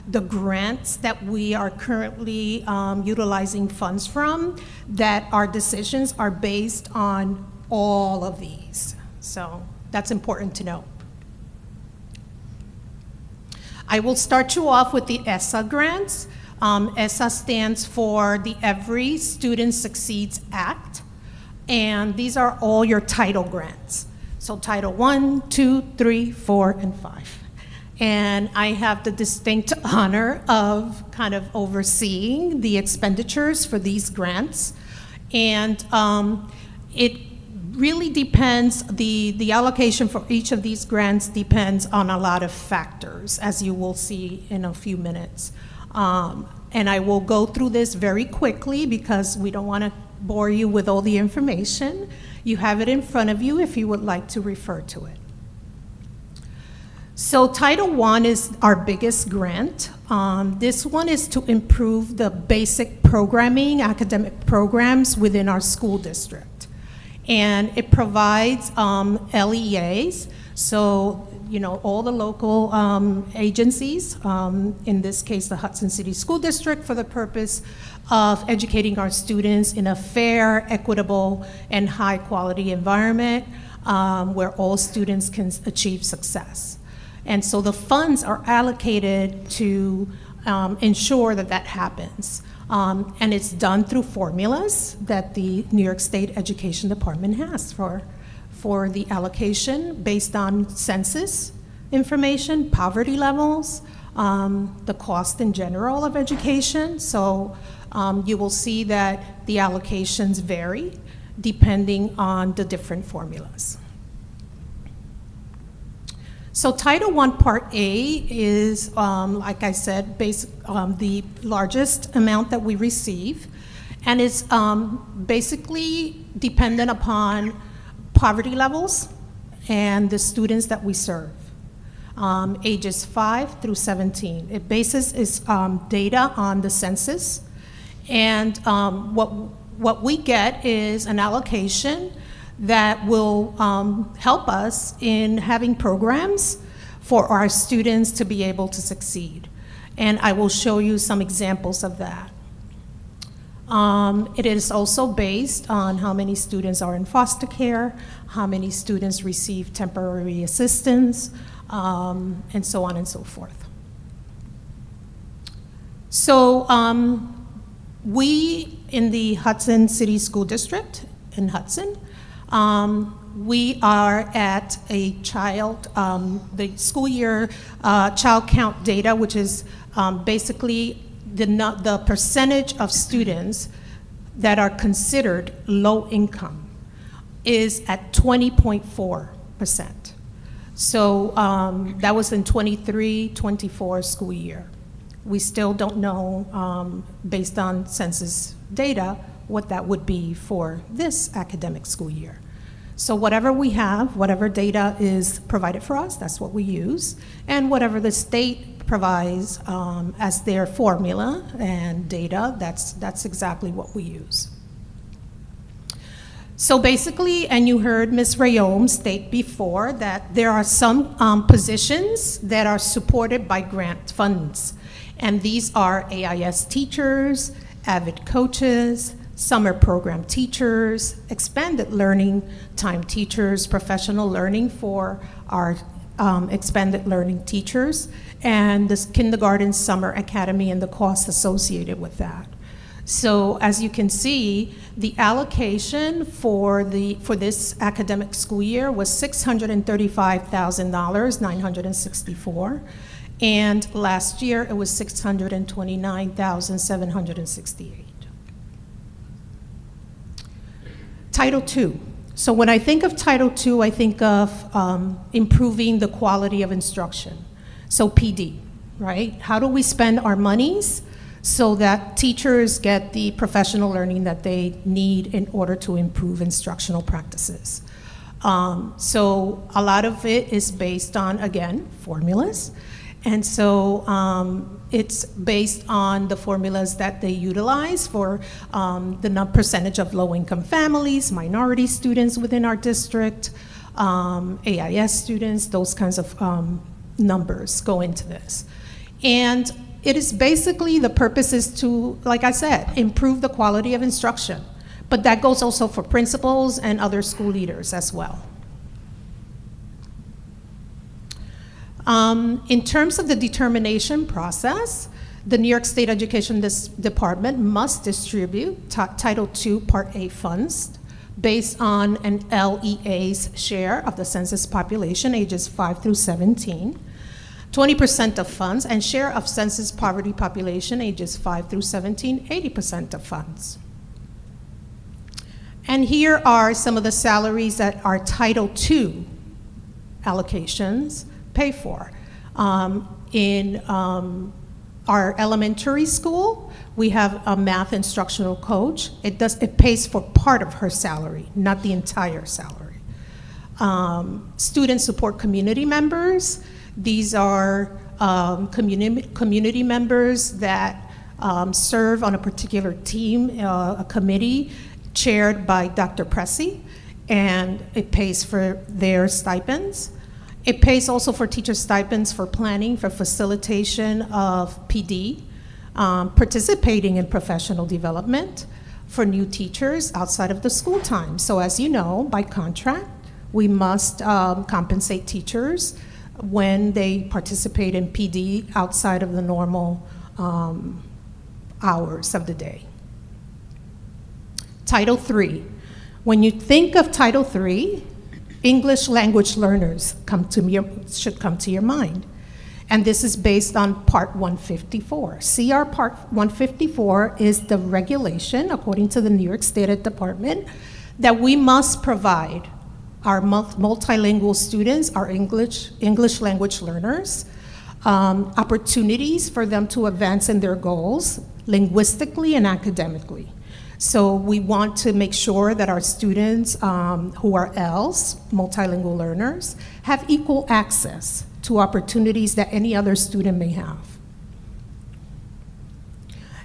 the grants that we are currently utilizing funds from that our decisions are based on all of these. So that's important to know. I will start you off with the ESSA grants. ESSA stands for the Every Student Succeeds Act, and these are all your title grants. So Title 1, 2, 3, 4, and 5. And I have the distinct honor of kind of overseeing the expenditures for these grants. And it really depends, the allocation for each of these grants depends on a lot of factors, as you will see in a few minutes. And I will go through this very quickly because we don't want to bore you with all the information. You have it in front of you if you would like to refer to it. So Title I is our biggest grant. This one is to improve the basic programming, academic programs within our school district. And it provides LEAs, so all the local agencies, in this case the Hudson City School District, for the purpose of educating our students in a fair, equitable, and high-quality environment where all students can achieve success. And so the funds are allocated to ensure that that happens. And it's done through formulas that the New York State Education Department has for the allocation based on census information, poverty levels, the cost in general of education. So you will see that the allocations vary depending on the different formulas. So Title I Part A is, like I said, the largest amount that we receive, and it's basically dependent upon poverty levels and the students that we serve, ages 5 through 17. It bases its data on the census, and what we get is an allocation that will help us in having programs for our students to be able to succeed. And I will show you some examples of that. It is also based on how many students are in foster care, how many students receive temporary assistance, and so on and so forth. So we in the Hudson City School District in Hudson, we are at a the school year child count data, which is basically the percentage of students that are considered low income is at 20.4%. So that was in 23-24 school year. We still don't know, based on census data, what that would be for this academic school year. So whatever we have, whatever data is provided for us, that's what we use. And whatever the state provides as their formula and data, that's exactly what we use. So basically, and you heard Ms. Rayom state before that there are some positions that are supported by grant funds. And these are AIS teachers, AVID coaches, summer program teachers, expanded learning time teachers, professional learning for our expanded learning teachers, and this kindergarten summer academy and the costs associated with that. So as you can see, the allocation for this academic school year was $635,964, and last year it was $629,768. Title II. So when I think of Title II, I think of improving the quality of instruction. So PD, right? How do we spend our monies so that teachers get the professional learning that they need in order to improve instructional practices? So a lot of it is based on, again, formulas. And so it's based on the formulas that they utilize for the percentage of low-income families, minority students within our district, AIS students, those kinds of numbers go into this. And it is basically, the purpose is to, like I said, improve the quality of instruction. But that goes also for principals and other school leaders as well. In terms of the determination process, the New York State Education Department must distribute Title II Part A funds based on an LEA's share of the census population, ages 5 through 17. 20% of funds, and share of census poverty population, ages 5 through 17, 80% of funds. And here are some of the salaries that our Title II allocations pay for. In our elementary school, we have a math instructional coach. It pays for part of her salary, not the entire salary. Student support community members. These are community members that serve on a particular team, a committee chaired by Dr. Pressey, and it pays for their stipends. It pays also for teacher stipends for planning, for facilitation of PD, participating in professional development for new teachers outside of the school time. So as you know, by contract, we must compensate teachers when they participate in PD outside of the normal hours of the day. Title III. When you think of Title III, English language learners should come to your mind. And this is based on Part 154. CR Part 154 is the regulation, according to the New York State Department, that we must provide our multilingual students, our English language learners, opportunities for them to advance in their goals linguistically and academically. So we want to make sure that our students who are ELs, multilingual learners, have equal access to opportunities that any other student may have.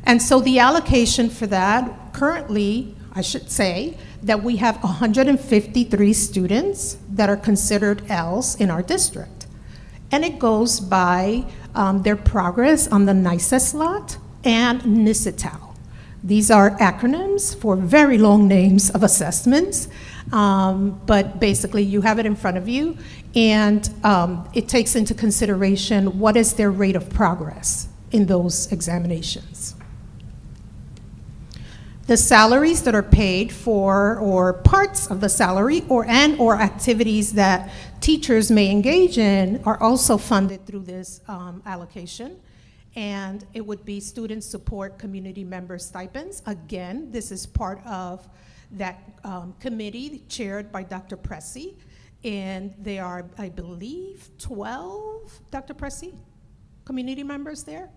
And so the allocation for that, currently, I should say, that we have 153 students that are considered ELs in our district. And it goes by their progress on the NYSES lot and NISITAL. These are acronyms for very long names of assessments, but basically you have it in front of you, and it takes into consideration what is their rate of progress in those examinations. The salaries that are paid for, or parts of the salary, or activities that teachers may engage in, are also funded through this allocation. And it would be student support community member stipends. Again, this is part of that committee chaired by Dr. Pressey. And there are, I believe, 12, Dr. Pressey, community members there.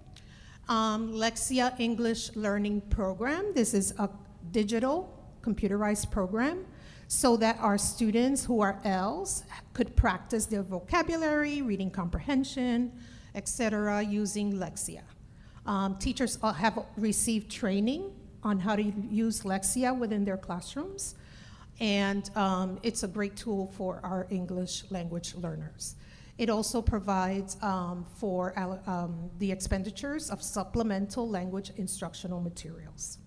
Lexia English Learning Program. This is a digital computerized program so that our students who are ELs could practice their vocabulary, reading comprehension, etc., using Lexia. Teachers have received training on how to use Lexia within their classrooms, and it's a great tool for our English language learners. It also provides for the expenditures of supplemental language instructional materials.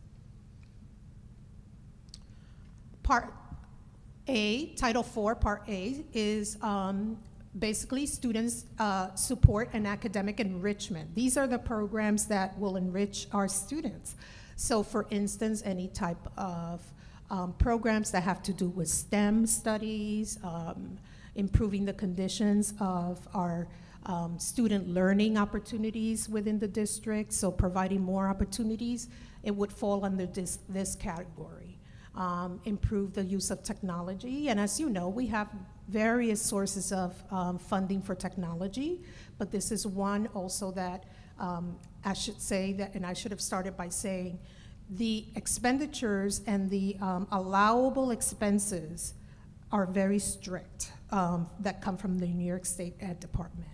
Part A, Title IV, Part A, is basically students support and academic enrichment. These are the programs that will enrich our students. So for instance, any type of programs that have to do with STEM studies, improving the conditions of our student learning opportunities within the district, so providing more opportunities, it would fall under this category. Improve the use of technology, and as you know, we have various sources of funding for technology, but this is one also that I should say that, and I should have started by saying, the expenditures and the allowable expenses are very strict that come from the New York State Ed Department.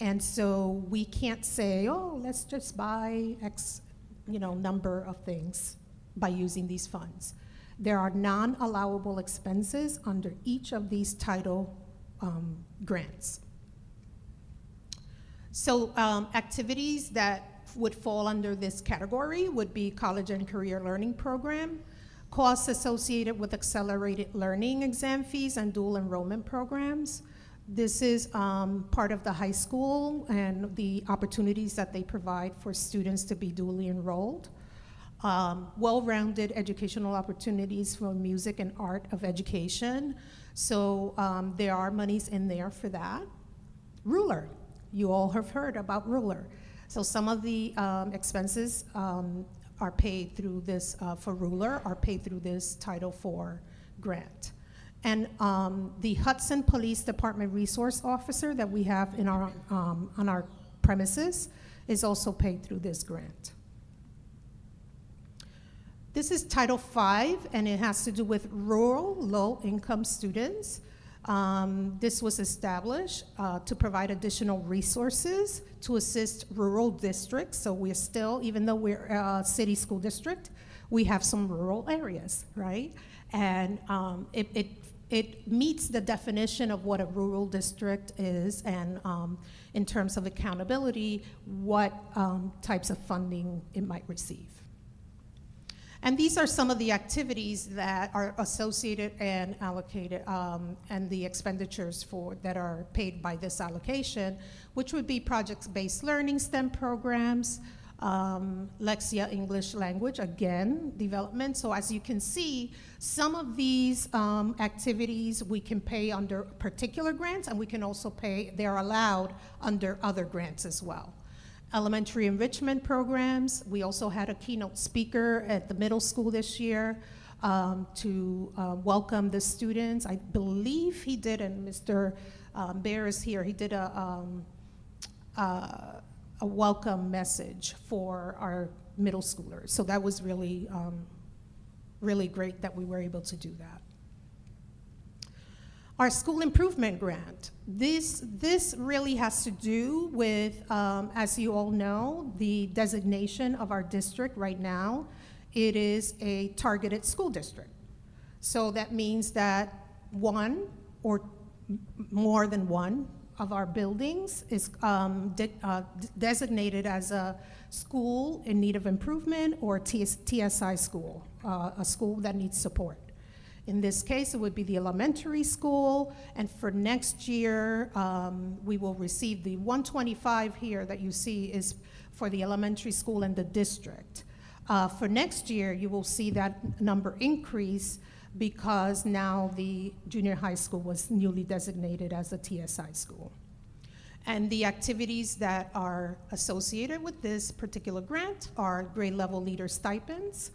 And so we can't say, oh, let's just buy X, number of things by using these funds. There are non-allowable expenses under each of these title grants. So activities that would fall under this category would be college and career learning program, costs associated with accelerated learning exam fees and dual enrollment programs. This is part of the high school and the opportunities that they provide for students to be dually enrolled. Well-rounded educational opportunities for music and art of education. So there are monies in there for that. Ruler, you all have heard about Ruler. So some of the expenses are paid through this, for Ruler, are paid through this Title IV grant. And the Hudson Police Department Resource Officer that we have in our, on our premises is also paid through this grant. This is Title V, and it has to do with rural low-income students. This was established to provide additional resources to assist rural districts. So we're still, even though we're a city school district, we have some rural areas, right? And it meets the definition of what a rural district is, and in terms of accountability, what types of funding it might receive. And these are some of the activities that are associated and allocated, and the expenditures for that are paid by this allocation, which would be project-based learning STEM programs, Lexia English language, again, development. So as you can see, some of these activities we can pay under particular grants, and we can also pay, they're allowed under other grants as well. Elementary enrichment programs. We also had a keynote speaker at the middle school this year to welcome the students. I believe he did, and Mr. Bear is here, he did a welcome message for our middle schoolers. So that was really, really great that we were able to do that. Our school improvement grant. This really has to do with, as you all know, the designation of our district right now. It is a targeted school district. So that means that one or more than one of our buildings is designated as a school in need of improvement or TSI school, a school that needs support. In this case, it would be the elementary school, and for next year, we will receive the 125 here that you see is for the elementary school and the district. For next year, you will see that number increase because now the junior high school was newly designated as a TSI school. And the activities that are associated with this particular grant are grade level leader stipends.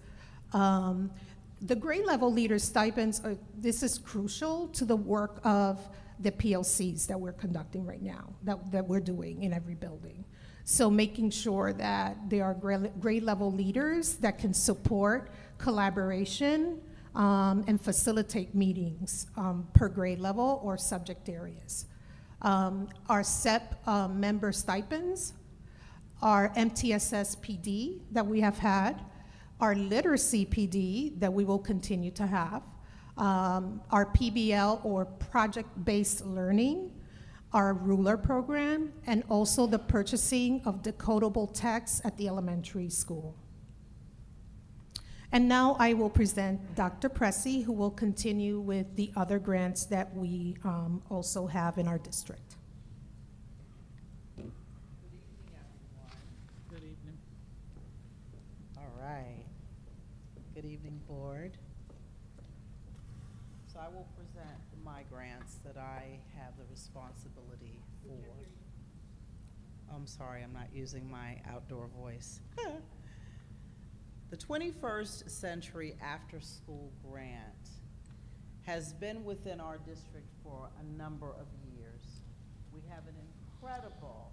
The grade level leader stipends, this is crucial to the work of the PLCs that we're conducting right now, that we're doing in every building. So making sure that there are grade level leaders that can support collaboration and facilitate meetings per grade level or subject areas. Our SEP member stipends, our MTSS PD that we have had, our literacy PD that we will continue to have, our PBL or project-based learning, our ruler program, and also the purchasing of decodable texts at the elementary school. And now I will present Dr. Pressey, who will continue with the other grants that we also have in our district. All right. Good evening, Board. So I will present my grants that I have the responsibility for. I'm sorry, I'm not using my outdoor voice. The 21st Century After School Grant has been within our district for a number of years. We have an incredible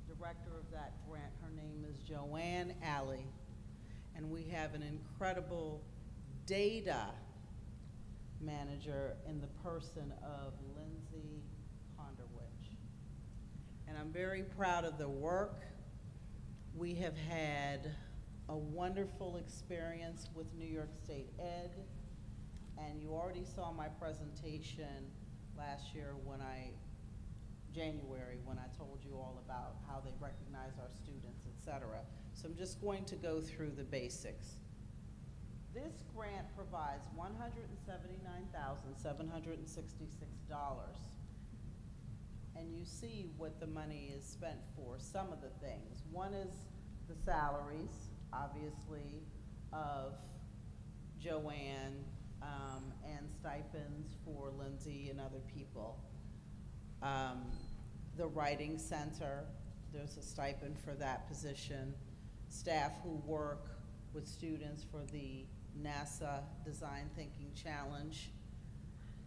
director of that grant. Her name is Joanne Alley. And we have an incredible data manager in the person of Lindsay Ponderwich. And I'm very proud of the work. We have had a wonderful experience with New York State Ed, and you already saw my presentation last year January, when I told you all about how they recognize our students, et cetera. So I'm just going to go through the basics. This grant provides $179,766. And you see what the money is spent for, some of the things. One is the salaries, obviously, of Joanne, and stipends for Lindsay and other people. The writing center, there's a stipend for that position. Staff who work with students for the NASA Design Thinking Challenge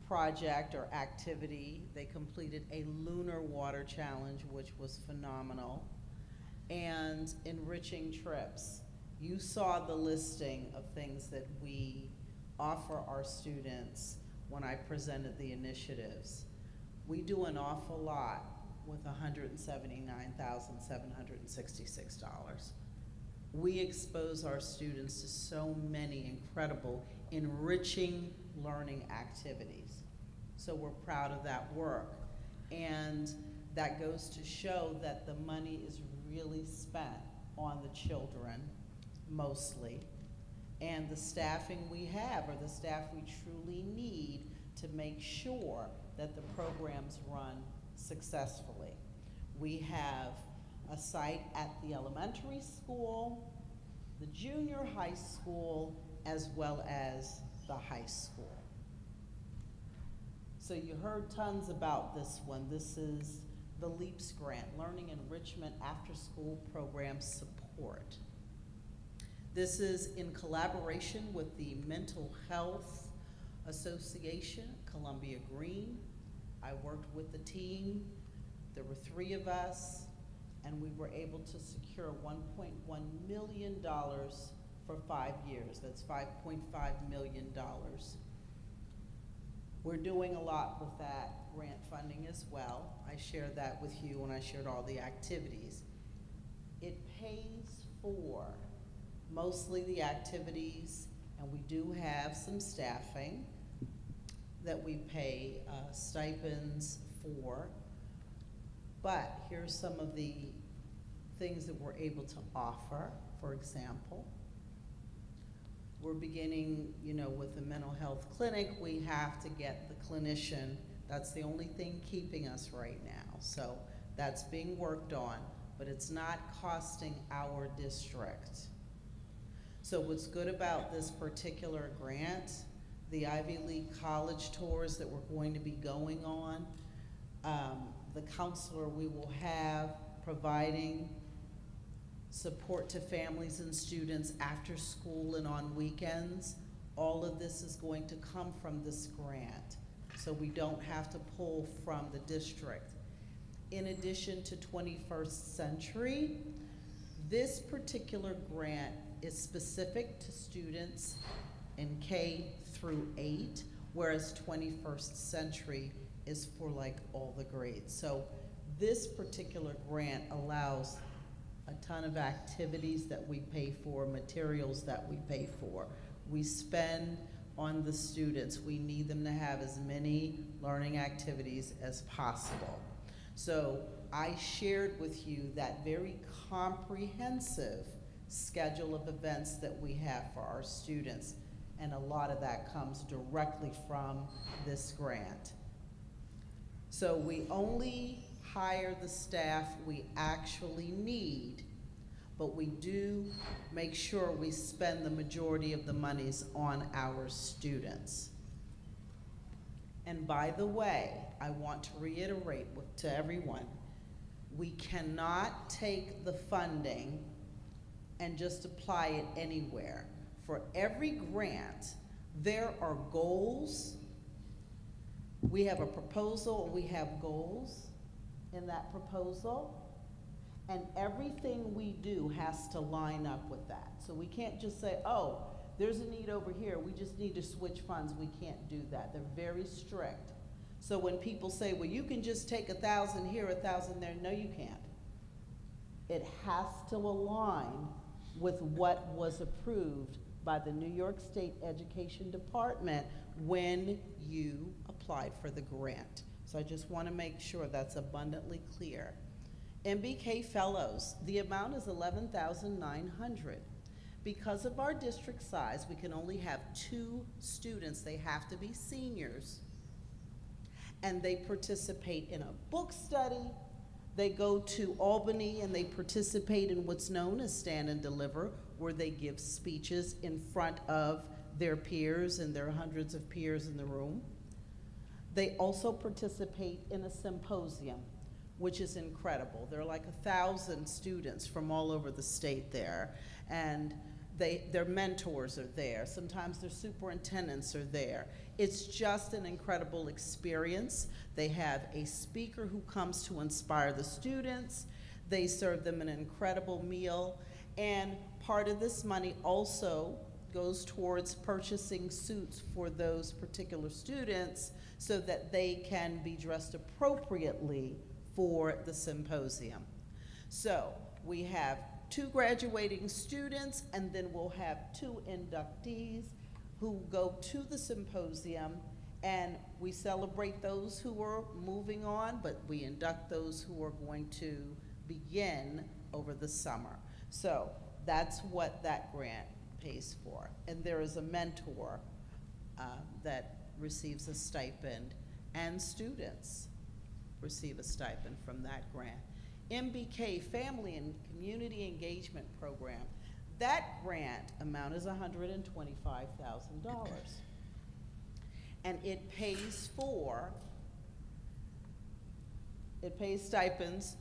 project or activity. They completed a lunar water challenge, which was phenomenal. And enriching trips. You saw the listing of things that we offer our students when I presented the initiatives. We do an awful lot with $179,766. We expose our students to so many incredible, enriching learning activities. So we're proud of that work. And that goes to show that the money is really spent on the children, mostly. And the staffing we have, or the staff we truly need to make sure that the programs run successfully. We have a site at the elementary school, the junior high school, as well as the high school. So you heard tons about this one. This is the LEAPS grant, Learning Enrichment After School Program Support. This is in collaboration with the Mental Health Association, Columbia Green. I worked with the team. There were 3 of us, and we were able to secure $1.1 million for 5 years. That's $5.5 million. We're doing a lot with that grant funding as well. I shared that with you when I shared all the activities. It pays for mostly the activities, and we do have some staffing that we pay stipends for. But here's some of the things that we're able to offer. For example, we're beginning, with the mental health clinic. We have to get the clinician. That's the only thing keeping us right now. So that's being worked on, but it's not costing our district. So what's good about this particular grant, the Ivy League college tours that we're going to be going on, the counselor we will have providing support to families and students after school and on weekends, all of this is going to come from this grant. So we don't have to pull from the district. In addition to 21st Century, this particular grant is specific to students in K through 8, whereas 21st Century is for all the grades. So this particular grant allows a ton of activities that we pay for, materials that we pay for. We spend on the students. We need them to have as many learning activities as possible. So I shared with you that very comprehensive schedule of events that we have for our students, and a lot of that comes directly from this grant. So we only hire the staff we actually need, but we do make sure we spend the majority of the monies on our students. And by the way, I want to reiterate to everyone, we cannot take the funding and just apply it anywhere. For every grant, there are goals. We have a proposal, we have goals in that proposal, and everything we do has to line up with that. So we can't just say, oh, there's a need over here, we just need to switch funds. We can't do that. They're very strict. So when people say, well, you can just take 1,000 here, 1,000 there, no, you can't. It has to align with what was approved by the New York State Education Department when you applied for the grant. So I just want to make sure that's abundantly clear. MBK Fellows, the amount is $11,900. Because of our district size, we can only have 2 students. They have to be seniors. And they participate in a book study. They go to Albany and they participate in what's known as Stand and Deliver, where they give speeches in front of their peers, and there are hundreds of peers in the room. They also participate in a symposium, which is incredible. There are like 1,000 students from all over the state there, and their mentors are there. Sometimes their superintendents are there. It's just an incredible experience. They have a speaker who comes to inspire the students. They serve them an incredible meal, and part of this money also goes towards purchasing suits for those particular students so that they can be dressed appropriately for the symposium. So we have 2 graduating students, and then we'll have 2 inductees who go to the symposium, and we celebrate those who are moving on, but we induct those who are going to begin over the summer. So that's what that grant pays for. And there is a mentor that receives a stipend, and students receive a stipend from that grant. MBK, Family and Community Engagement Program, that grant amount is $125,000. And it pays stipends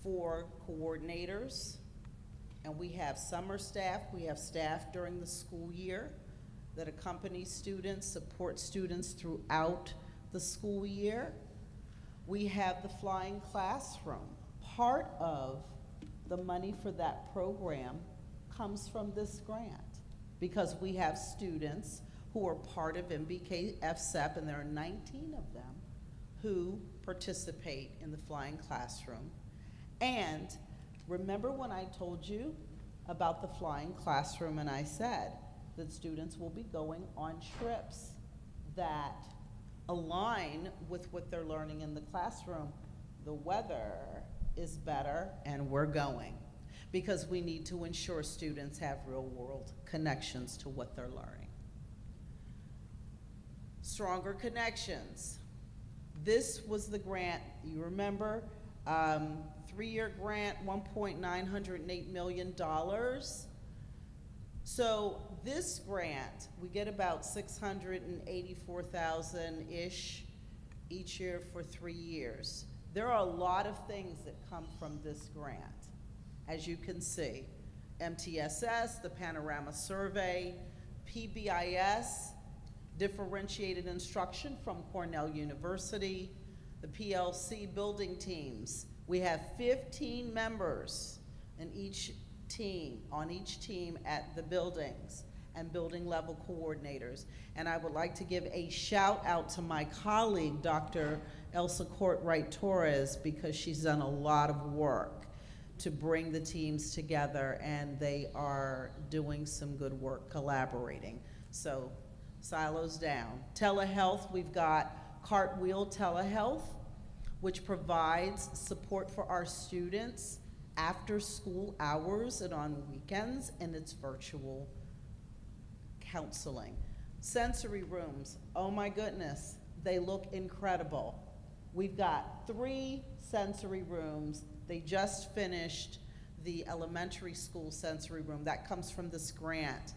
for coordinators, and we have summer staff, we have staff during the school year that accompany students, support students throughout the school year. We have the flying classroom. Part of the money for that program comes from this grant, because we have students who are part of MBK FSEP, and there are 19 of them who participate in the flying classroom. And remember when I told you about the flying classroom, and I said that students will be going on trips that align with what they're learning in the classroom. The weather is better, and we're going, because we need to ensure students have real-world connections to what they're learning. Stronger Connections. This was the grant, you remember, 3-year grant, $1.908 million. So this grant, we get about $684,000-ish each year for 3 years. There are a lot of things that come from this grant, as you can see. MTSS, the Panorama Survey, PBIS, differentiated instruction from Cornell University, the PLC building teams. We have 15 members in each team, on each team at the buildings, and building level coordinators. And I would like to give a shout out to my colleague, Dr. Elsa Courtwright-Torres, because she's done a lot of work to bring the teams together, and they are doing some good work collaborating. So silos down. Telehealth, we've got Cartwheel Telehealth, which provides support for our students after school hours and on weekends, and it's virtual counseling. Sensory rooms, oh my goodness, they look incredible. We've got 3 sensory rooms. They just finished the elementary school sensory room. That comes from this grant.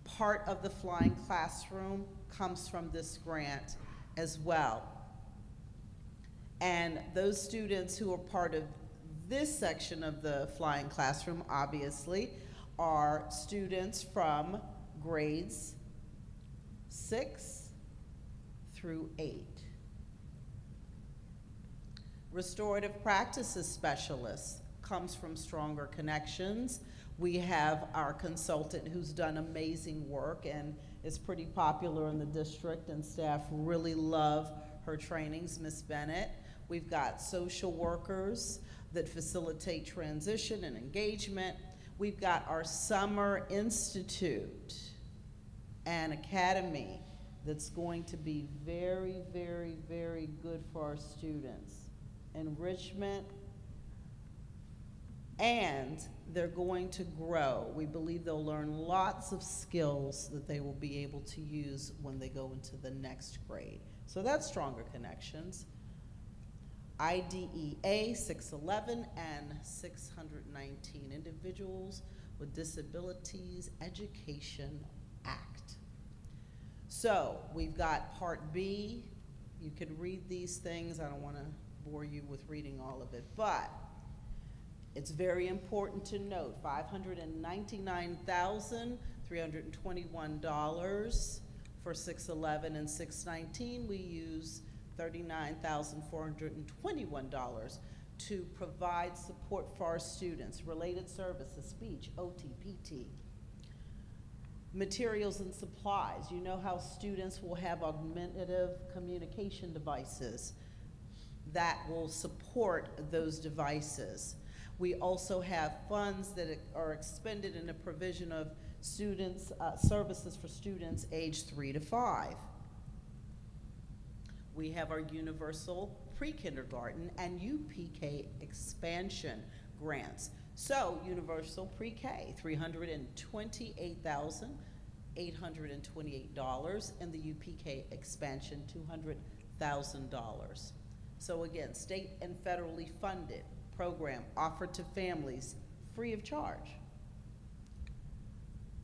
Part of the flying classroom comes from this grant as well. And those students who are part of this section of the flying classroom, obviously, are students from grades 6 through 8. Restorative practices specialists comes from Stronger Connections. We have our consultant who's done amazing work and is pretty popular in the district, and staff really love her trainings, Ms. Bennett. We've got social workers that facilitate transition and engagement. We've got our Summer Institute and Academy that's going to be very, very, very good for our students. Enrichment, and they're going to grow. We believe they'll learn lots of skills that they will be able to use when they go into the next grade. So that's Stronger Connections. IDEA 611 and 619, Individuals with Disabilities Education Act. So we've got Part B. You could read these things. I don't want to bore you with reading all of it, but it's very important to note $599,321 for 611 and 619. We use $39,421 to provide support for our students, related services, speech, OT, PT, materials and supplies. You know how students will have augmentative communication devices that will support those devices. We also have funds that are expended in the provision of students, services for students aged 3 to 5. We have our universal pre-kindergarten and UPK expansion grants. So universal pre-K, $328,828, and the UPK expansion, $200,000. So again, state and federally funded program offered to families free of charge.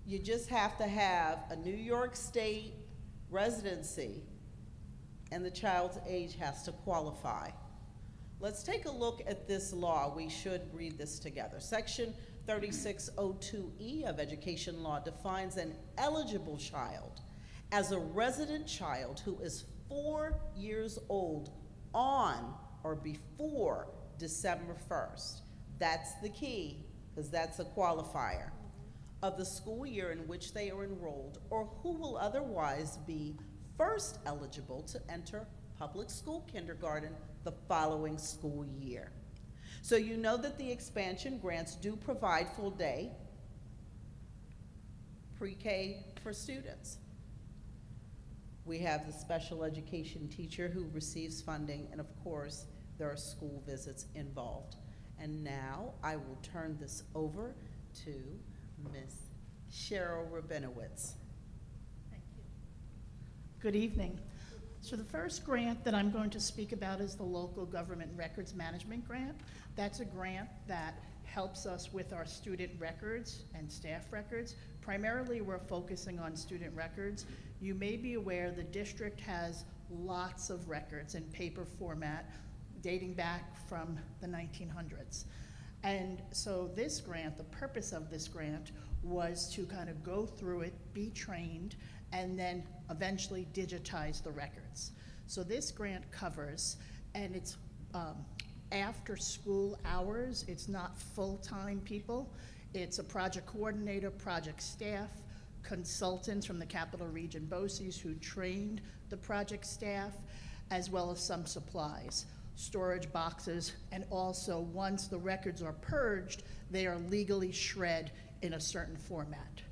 You just have to have a New York State residency and the child's age has to qualify. Let's take a look at this law. We should read this together. Section 3602E of education law defines an eligible child as a resident child who is 4 years old on or before December 1st. That's the key, because that's a qualifier, of the school year in which they are enrolled, or who will otherwise be first eligible to enter public school kindergarten the following school year. So you know that the expansion grants do provide full day pre-K for students. We have the special education teacher who receives funding, and of course, there are school visits involved. And now I will turn this over to Ms. Cheryl Rabinowitz. Thank you. Good evening. So the first grant that I'm going to speak about is the Local Government Records Management Grant. That's a grant that helps us with our student records and staff records. Primarily, we're focusing on student records. You may be aware the district has lots of records in paper format dating back from the 1900s. And so this grant, the purpose of this grant was to kind of go through it, be trained, and then eventually digitize the records. So this grant covers, and it's after school hours, it's not full-time people. It's a project coordinator, project staff, consultants from the Capital Region BOCES who trained the project staff, as well as some supplies, storage boxes, and also once the records are purged, they are legally shred in a certain format.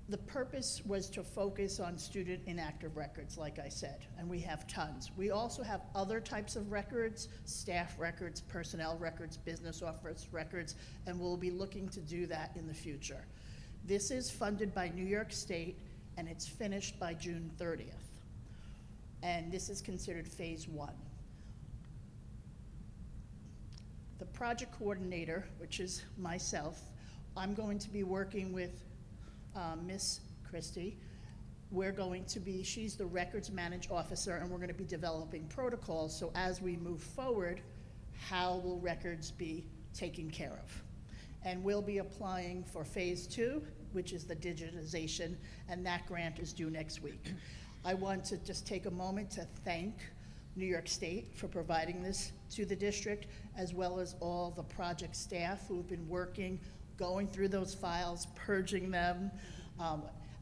The purpose was to focus on student inactive records, like I said, and we have tons. We also have other types of records, staff records, personnel records, business office records, and we'll be looking to do that in the future. This is funded by New York State, and it's finished by June 30th. And this is considered phase 1. the project coordinator, which is myself, I'm going to be working with Miss Christie. She's the records management officer, and we're going to be developing protocols. So as we move forward, how will records be taken care of? And we'll be applying for phase 2, which is the digitization, and that grant is due next week. I want to just take a moment to thank New York State for providing this to the district, as well as all the project staff who've been working, going through those files, purging them.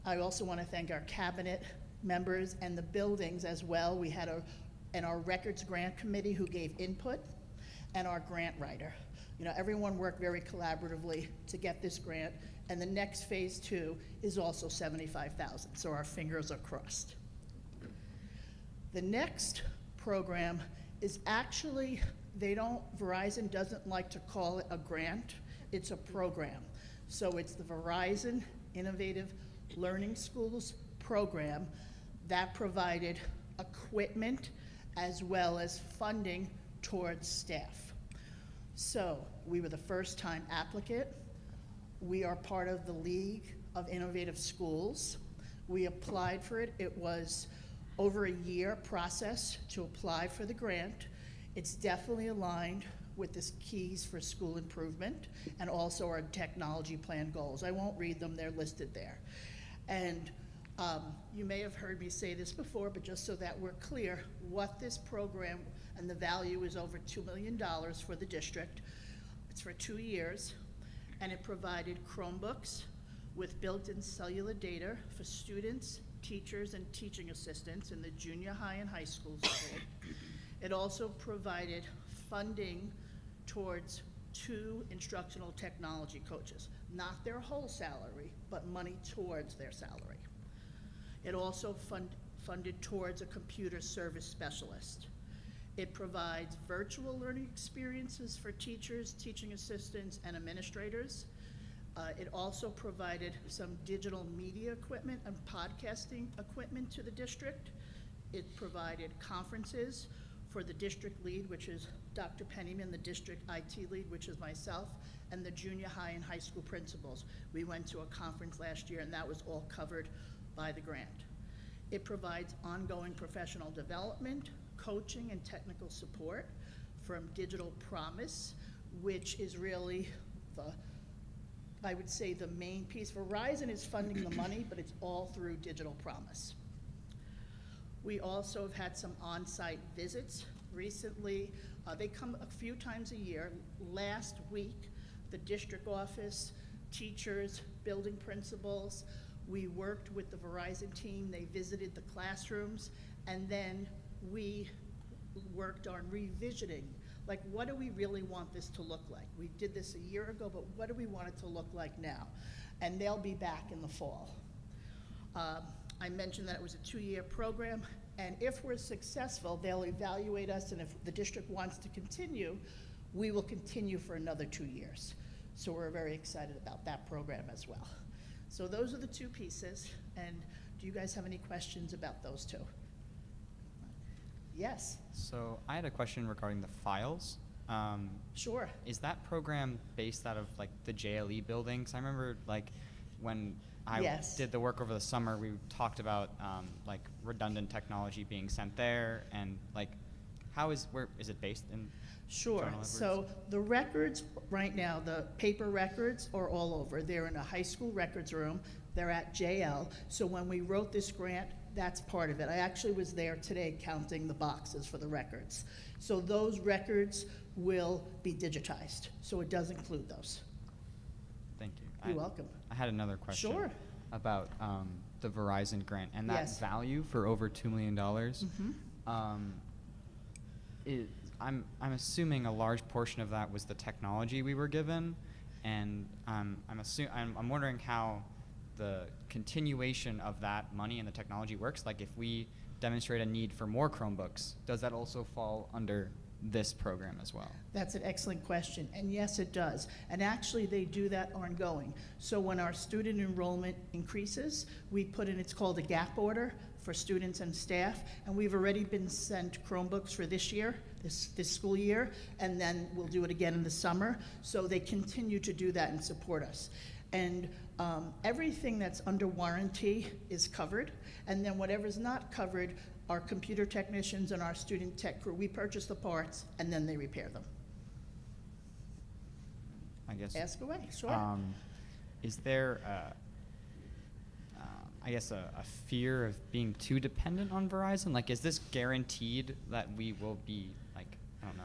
I also want to thank our cabinet members and the buildings as well. We had our records grant committee who gave input, and our grant writer. You know, everyone worked very collaboratively to get this grant, and the next phase 2 is also $75,000, so our fingers are crossed. The next program is actually, Verizon doesn't like to call it a grant, it's a program. So it's the Verizon Innovative Learning Schools program that provided equipment as well as funding towards staff. So we were the first time applicant. We are part of the League of Innovative Schools. We applied for it. It was over a year process to apply for the grant. It's definitely aligned with the keys for school improvement and also our technology plan goals. I won't read them, they're listed there. And you may have heard me say this before, but just so that we're clear, what this program, and the value is over $2 million for the district. It's for 2 years, and it provided Chromebooks with built-in cellular data for students, teachers, and teaching assistants in the junior high and high school. It also provided funding towards 2 instructional technology coaches, not their whole salary, but money towards their salary. It also funded towards a computer service specialist. It provides virtual learning experiences for teachers, teaching assistants, and administrators. It also provided some digital media equipment and podcasting equipment to the district. It provided conferences for the district lead, which is Dr. Pennyman, the district IT lead, which is myself, and the junior high and high school principals. We went to a conference last year, and that was all covered by the grant. It provides ongoing professional development, coaching, and technical support from Digital Promise, which is really I would say the main piece. Verizon is funding the money, but it's all through Digital Promise. We also have had some on-site visits recently. They come a few times a year. Last week, the district office, teachers, building principals, we worked with the Verizon team. They visited the classrooms, and then we worked on revisiting, like, what do we really want this to look like? We did this a year ago, but what do we want it to look like now? And they'll be back in the fall. I mentioned that it was a 2-year program, and if we're successful, they'll evaluate us, and if the district wants to continue, we will continue for another 2 years. So we're very excited about that program as well. So those are the 2 pieces, and do you guys have any questions about those 2? Yes? So I had a question regarding the files. Sure. Is that program based out of like the JLE buildings? I remember like when I Yes. did the work over the summer, we talked about like redundant technology being sent there, and like where is it based in? Sure. General Edwards? So the records right now, the paper records are all over. They're in a high school records room. They're at JL. So when we wrote this grant, that's part of it. I actually was there today counting the boxes for the records. So those records will be digitized. So it does include those. Thank you. You're welcome. I had another question. Sure. About the Verizon grant and that Yes. value for over $2 million. Mhm. I'm assuming a large portion of that was the technology we were given, and I'm wondering how the continuation of that money and the technology works. Like if we demonstrate a need for more Chromebooks, does that also fall under this program as well? That's an excellent question, and yes, it does. And actually, they do that ongoing. So when our student enrollment increases, we put in, it's called a gap order for students and staff, and we've already been sent Chromebooks for this year, this school year, and then we'll do it again in the summer. So they continue to do that and support us. And everything that's under warranty is covered, and then whatever's not covered, our computer technicians and our student tech crew, we purchase the parts and then they repair them. I guess. Ask away, sure. Is there, a fear of being too dependent on Verizon? Like, is this guaranteed that we will be, like, I don't know,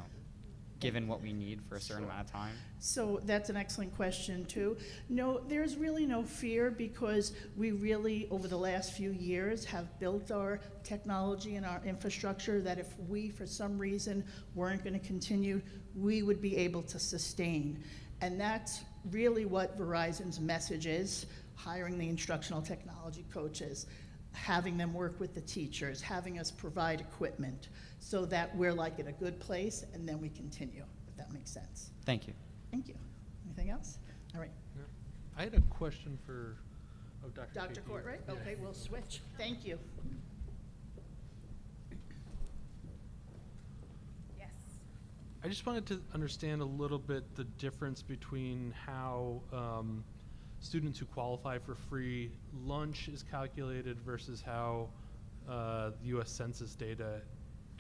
given what we need for a certain amount of time? So that's an excellent question, too. No, there's really no fear because we really, over the last few years, have built our technology and our infrastructure that if we, for some reason, weren't going to continue, we would be able to sustain. And that's really what Verizon's message is, hiring the instructional technology coaches, having them work with the teachers, having us provide equipment so that we're like in a good place and then we continue, if that makes sense. Thank you. Thank you. Anything else? All right. Yeah. I had a question for Dr. Dr. Kiki. Court, right? Yeah. Okay, we'll switch. Thank you. Yes. I just wanted to understand a little bit the difference between how students who qualify for free lunch is calculated versus how the U.S. Census data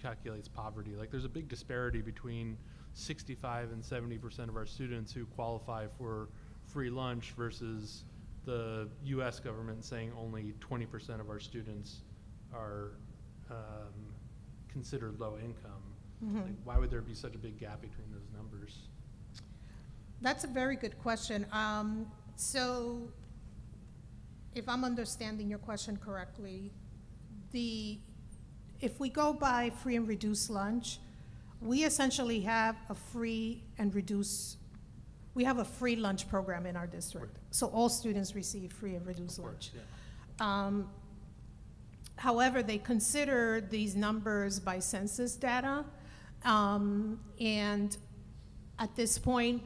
calculates poverty. Like, there's a big disparity between 65 and 70% of our students who qualify for free lunch versus the U.S. government saying only 20% of our students are considered low income. Mhm. Like, why would there be such a big gap between those numbers? That's a very good question. So if I'm understanding your question correctly, if we go by free and reduced lunch, we essentially have a free lunch program in our district. So all students receive free and reduced lunch. Yeah. However, they consider these numbers by census data, and at this point,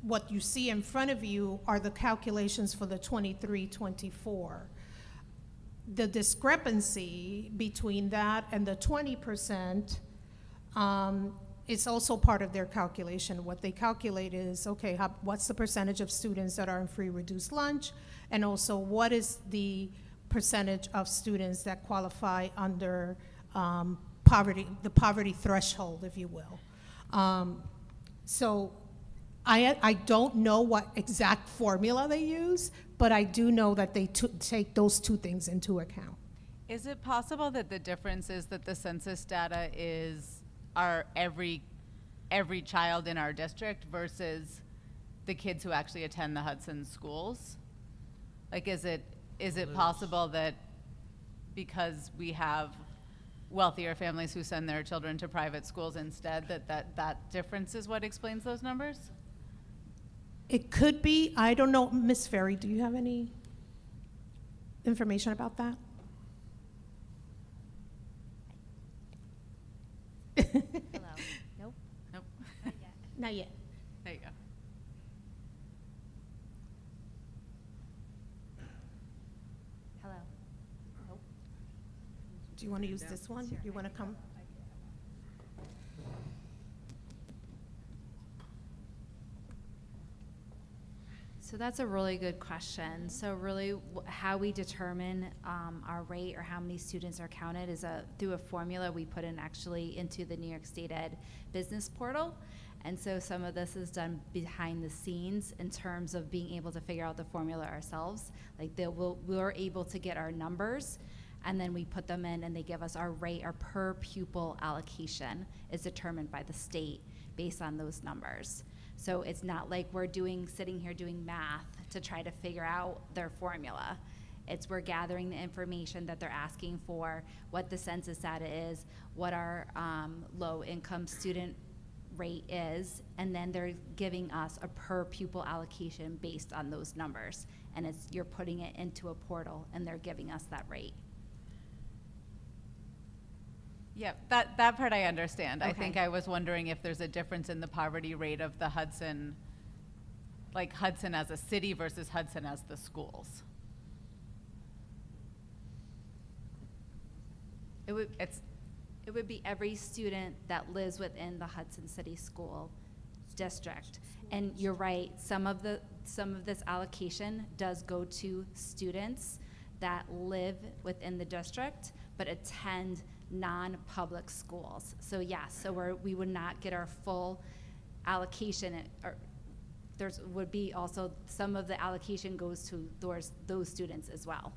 what you see in front of you are the calculations for the 23-24. The discrepancy between that and the 20% is also part of their calculation. What they calculate is, okay, what's the percentage of students that are in free reduced lunch, and also what is the percentage of students that qualify under the poverty threshold, if you will. So I don't know what exact formula they use, but I do know that they take those two things into account. Is it possible that the difference is that the census data are every child in our district versus the kids who actually attend the Hudson schools? Like, is it possible that because we have wealthier families who send their children to private schools instead, that difference is what explains those numbers? It could be. I don't know. Ms. Ferry, do you have any information about that? Hello. Nope. Nope. Not yet. Not yet. There you go. Hello. Nope. Do you want to use this one? You want to come? So that's a really good question. So really how we determine our rate or how many students are counted is through a formula we put in actually into the New York State Ed business portal. And so some of this is done behind the scenes in terms of being able to figure out the formula ourselves. Like we're able to get our numbers, and then we put them in and they give us our rate. Our per pupil allocation is determined by the state based on those numbers. So it's not like we're sitting here doing math to try to figure out their formula. We're gathering the information that they're asking for, what the census data is, what our low income student rate is, and then they're giving us a per pupil allocation based on those numbers. And you're putting it into a portal and they're giving us that rate. Yep, that part I understand. I Okay. think I was wondering if there's a difference in the poverty rate of the Hudson, like Hudson as a city versus Hudson as the schools. It would be every student that lives within the Hudson City School District. And you're right, some of this allocation does go to students that live within the district but attend non-public schools. So yes, we would not get our full allocation, or would be also some of the allocation goes to those students as well.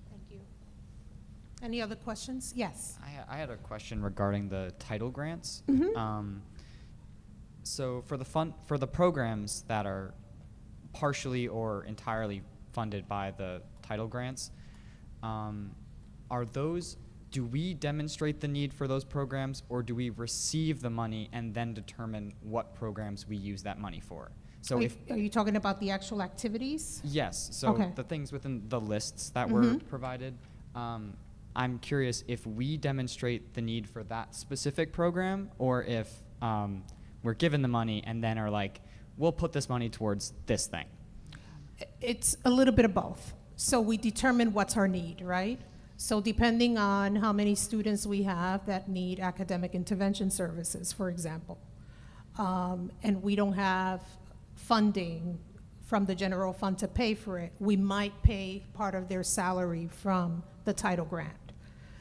Thank you. Any other questions? Yes. I had a question regarding the title grants. So for the programs that are partially or entirely funded by the title grants, do we demonstrate the need for those programs, or do we receive the money and then determine what programs we use that money for? So Are you talking about the actual activities? yes, so Okay. the things within the lists that were provided, I'm curious if we demonstrate the need for that specific program, or if we're given the money and then are like, we'll put this money towards this thing. It's a little bit of both. So we determine what's our need, right? So depending on how many students we have that need academic intervention services, for example, and we don't have funding from the general fund to pay for it, we might pay part of their salary from the title grant.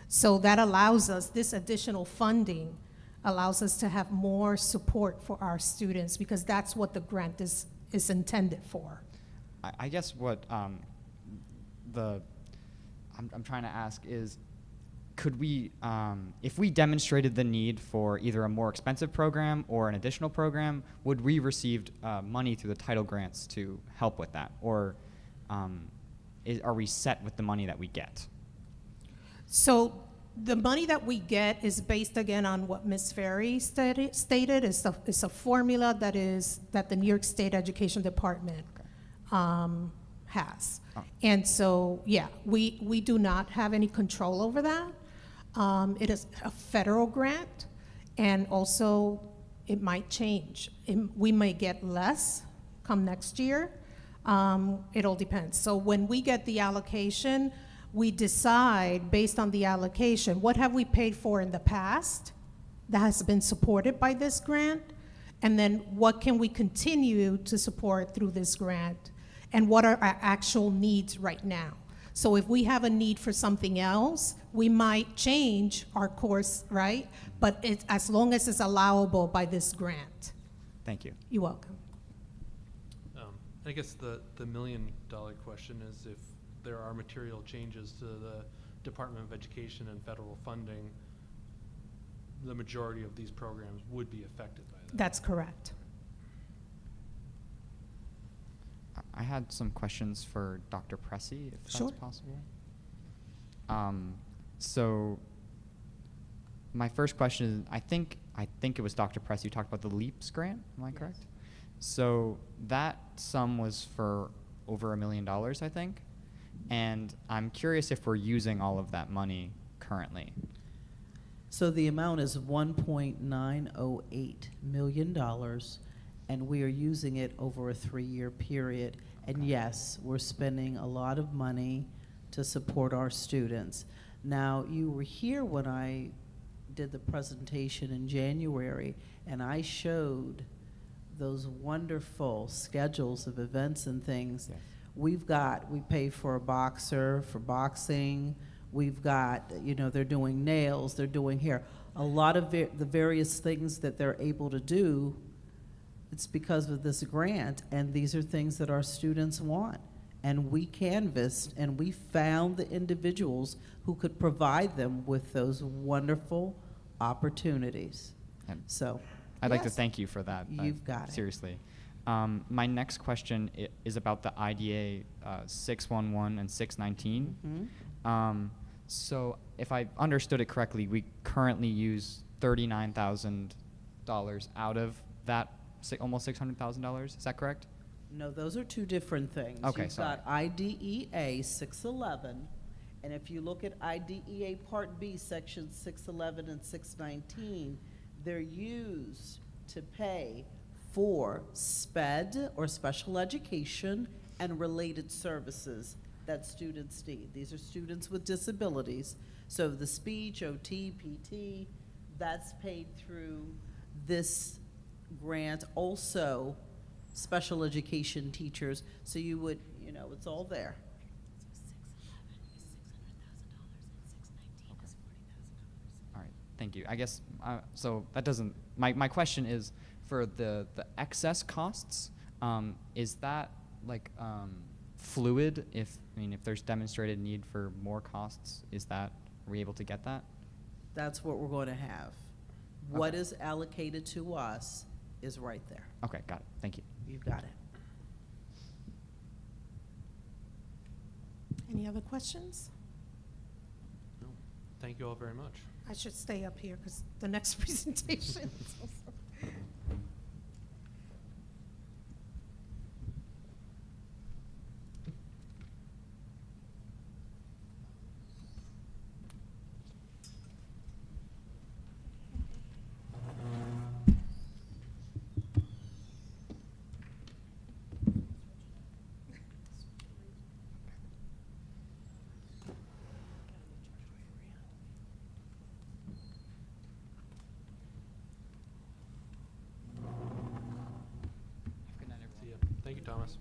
So that allows us, this additional funding allows us to have more support for our students, because that's what the grant is intended for. I guess what I'm trying to ask is, could we, if we demonstrated the need for either a more expensive program or an additional program, would we receive money through the title grants to help with that? Or are we set with the money that we get? So the money that we get is based, again, on what Ms. Ferry stated. It's a formula that the New York State Education Department has. Oh. And so, yeah, we do not have any control over that. It is a federal grant, and also it might change. We may get less come next year. It all depends. So when we get the allocation, we decide based on the allocation, what have we paid for in the past that has been supported by this grant? And then what can we continue to support through this grant? And what are our actual needs right now? So if we have a need for something else, we might change our course, right? But as long as it's allowable by this grant. Thank you. You're welcome. I guess the $1 million question is if there are material changes to the Department of Education and federal funding, the majority of these programs would be affected by that. That's correct. I had some questions for Dr. Pressey, if Sure. that's possible. So my first question is, I think it was Dr. Pressey who talked about the LEAPS grant, am I correct? So that sum was for over $1 million, I think. And I'm curious if we're using all of that money currently. So the amount is $1.908 million, and we are using it over a 3-year period. And yes, we're spending a lot of money to support our students. Now, you were here when I did the presentation in January, and I showed those wonderful schedules of events and things. Yes. We pay for a boxer for boxing. We've got, they're doing nails, they're doing hair. A lot of the various things that they're able to do, it's because of this grant, and these are things that our students want. And we canvassed, and we found the individuals who could provide them with those wonderful opportunities. And So, I'd like to yes, thank you for that. You've got it. Seriously. My next question is about the IDA 611 and 619. Mhm. So if I understood it correctly, we currently use $39,000 out of that almost $600,000. Is that correct? No, those are two different things. Okay, You've sorry. got IDEA 611, And if you look at IDEA Part B, Section 611 and 619, they're used to pay for SPED, or special education, and related services that students need. These are students with disabilities. So the speech, OT, PT, that's paid through this grant. Also, special education teachers. So you would, you know, it's all there. All right, thank you. I guess, so that doesn't, my question is, for the excess costs, is that like fluid? If there's demonstrated need for more costs, are we able to get that? That's what we're going to have. What Okay. is allocated to us is right there. Okay, got it. Thank you. You've got it. Any other questions? No. Thank you all very much. I should stay up here because the next presentation. See ya. Thank you, Thomas.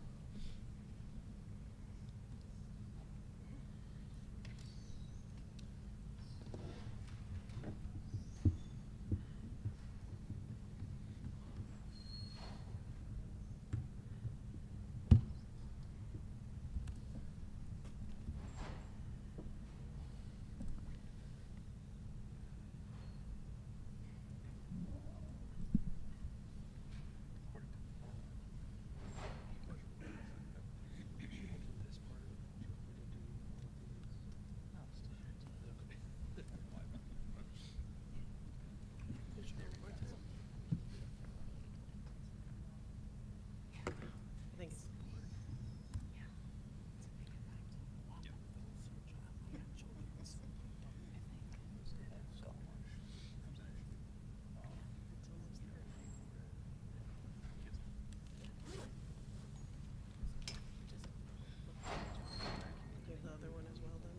Give the other one as well then.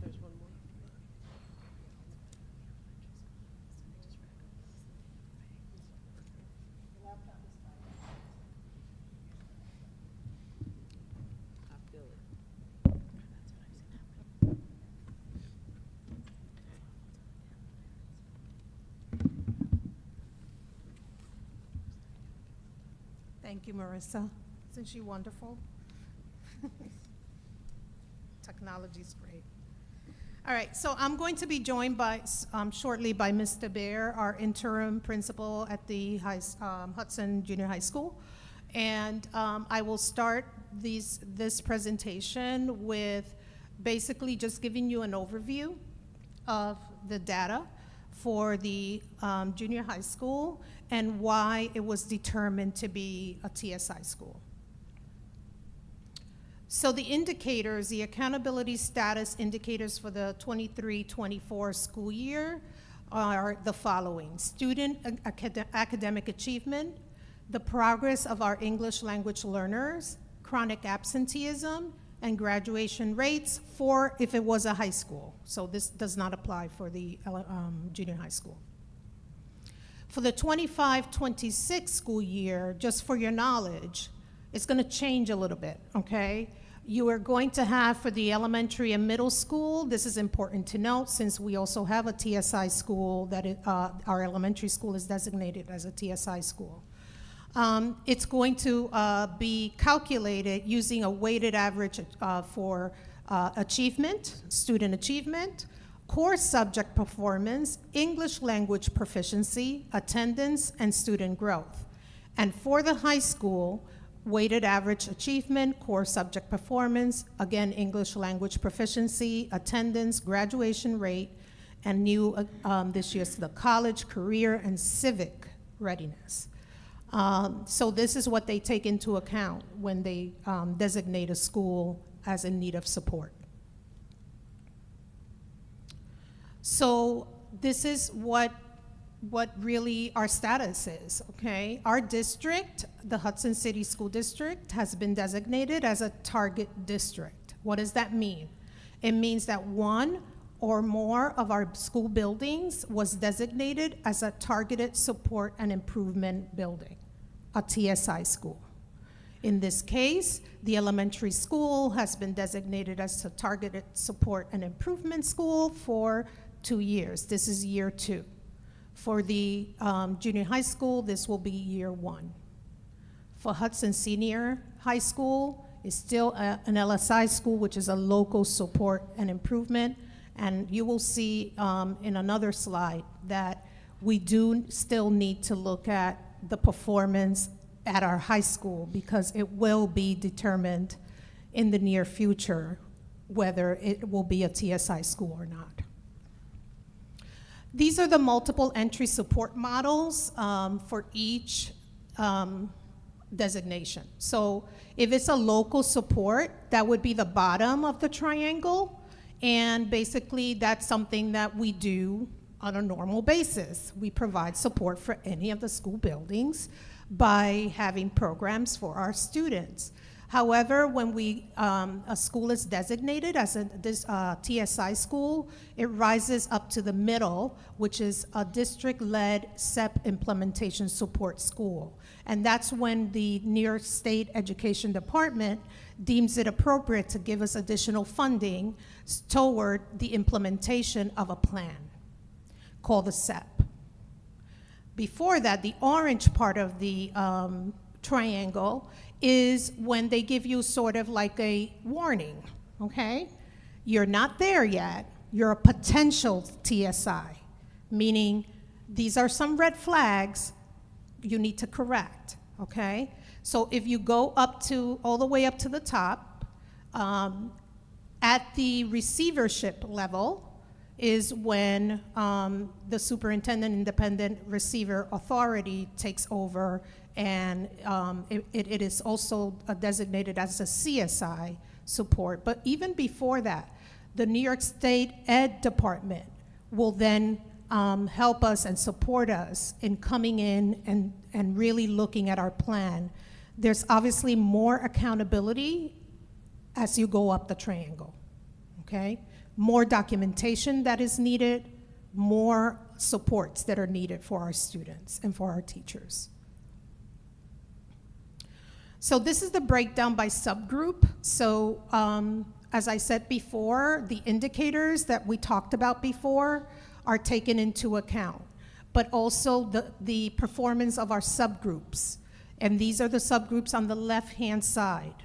There's one more. I feel it. Thank you, Marissa. Isn't she wonderful? Technology's great. All right, so I'm going to be joined by, shortly by Mr. Bear, our interim principal at the Hudson Junior High School. And I will start this presentation with basically just giving you an overview of the data for the junior high school and why it was determined to be a TSI school. So the indicators, the accountability status indicators for the 23-24 school year are the following: student academic achievement, the progress of our English language learners, chronic absenteeism, and graduation rates for if it was a high school. So this does not apply for the junior high school. For the 25-26 school year, just for your knowledge, it's going to change a little bit, okay? You are going to have for the elementary and middle school, this is important to note since we also have a TSI school that our elementary school is designated as a TSI school. It's going to be calculated using a weighted average for achievement, student achievement, core subject performance, English language proficiency, attendance, and student growth. And for the high school, weighted average achievement, core subject performance, again, English language proficiency, attendance, graduation rate, and new this year's the college, career, and civic readiness. So this is what they take into account when they designate a school as in need of support. So this is what really our status is, okay? Our district, the Hudson City School District, has been designated as a target district. What does that mean? It means that one or more of our school buildings was designated as a targeted support and improvement building, a TSI school. In this case, the elementary school has been designated as a targeted support and improvement school for 2 years. This is year 2. For the junior high school, this will be year 1. For Hudson Senior High School, it's still an LSI school, which is a local support and improvement. And you will see in another slide that we do still need to look at the performance at our high school, because it will be determined in the near future whether it will be a TSI school or not. These are the multiple entry support models for each designation. So if it's a local support, that would be the bottom of the triangle. And basically, that's something that we do on a normal basis. We provide support for any of the school buildings by having programs for our students. However, when a school is designated as a TSI school, it rises up to the middle, which is a district-led SEP implementation support school. And that's when the New York State Education Department deems it appropriate to give us additional funding toward the implementation of a plan called the SEP. Before that, the orange part of the triangle is when they give you sort of like a warning, okay? You're not there yet. You're a potential TSI, meaning these are some red flags you need to correct, okay? So if you go all the way up to the top, at the receivership level is when the superintendent independent receiver authority takes over, and it is also designated as a CSI support. But even before that, the New York State Ed Department will then help us and support us in coming in and really looking at our plan. There's obviously more accountability as you go up the triangle, okay? More documentation that is needed, more supports that are needed for our students and for our teachers. So this is the breakdown by subgroup. So as I said before, the indicators that we talked about before are taken into account, but also the performance of our subgroups. And these are the subgroups on the left-hand side.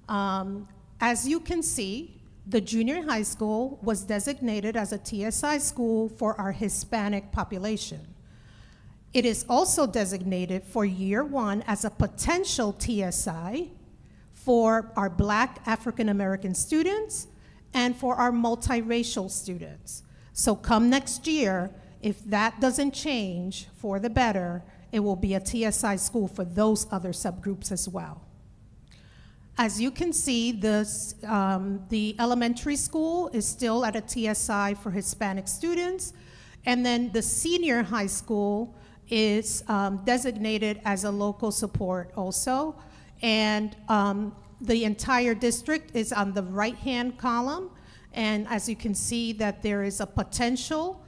As you can see, the junior high school was designated as a TSI school for our Hispanic population. It is also designated for year 1 as a potential TSI for our Black African American students and for our multiracial students. So come next year, if that doesn't change for the better, it will be a TSI school for those other subgroups as well. As you can see, the elementary school is still at a TSI for Hispanic students, and then the senior high school is designated as a local support also, and the entire district is on the right-hand column, and as you can see that there is a potential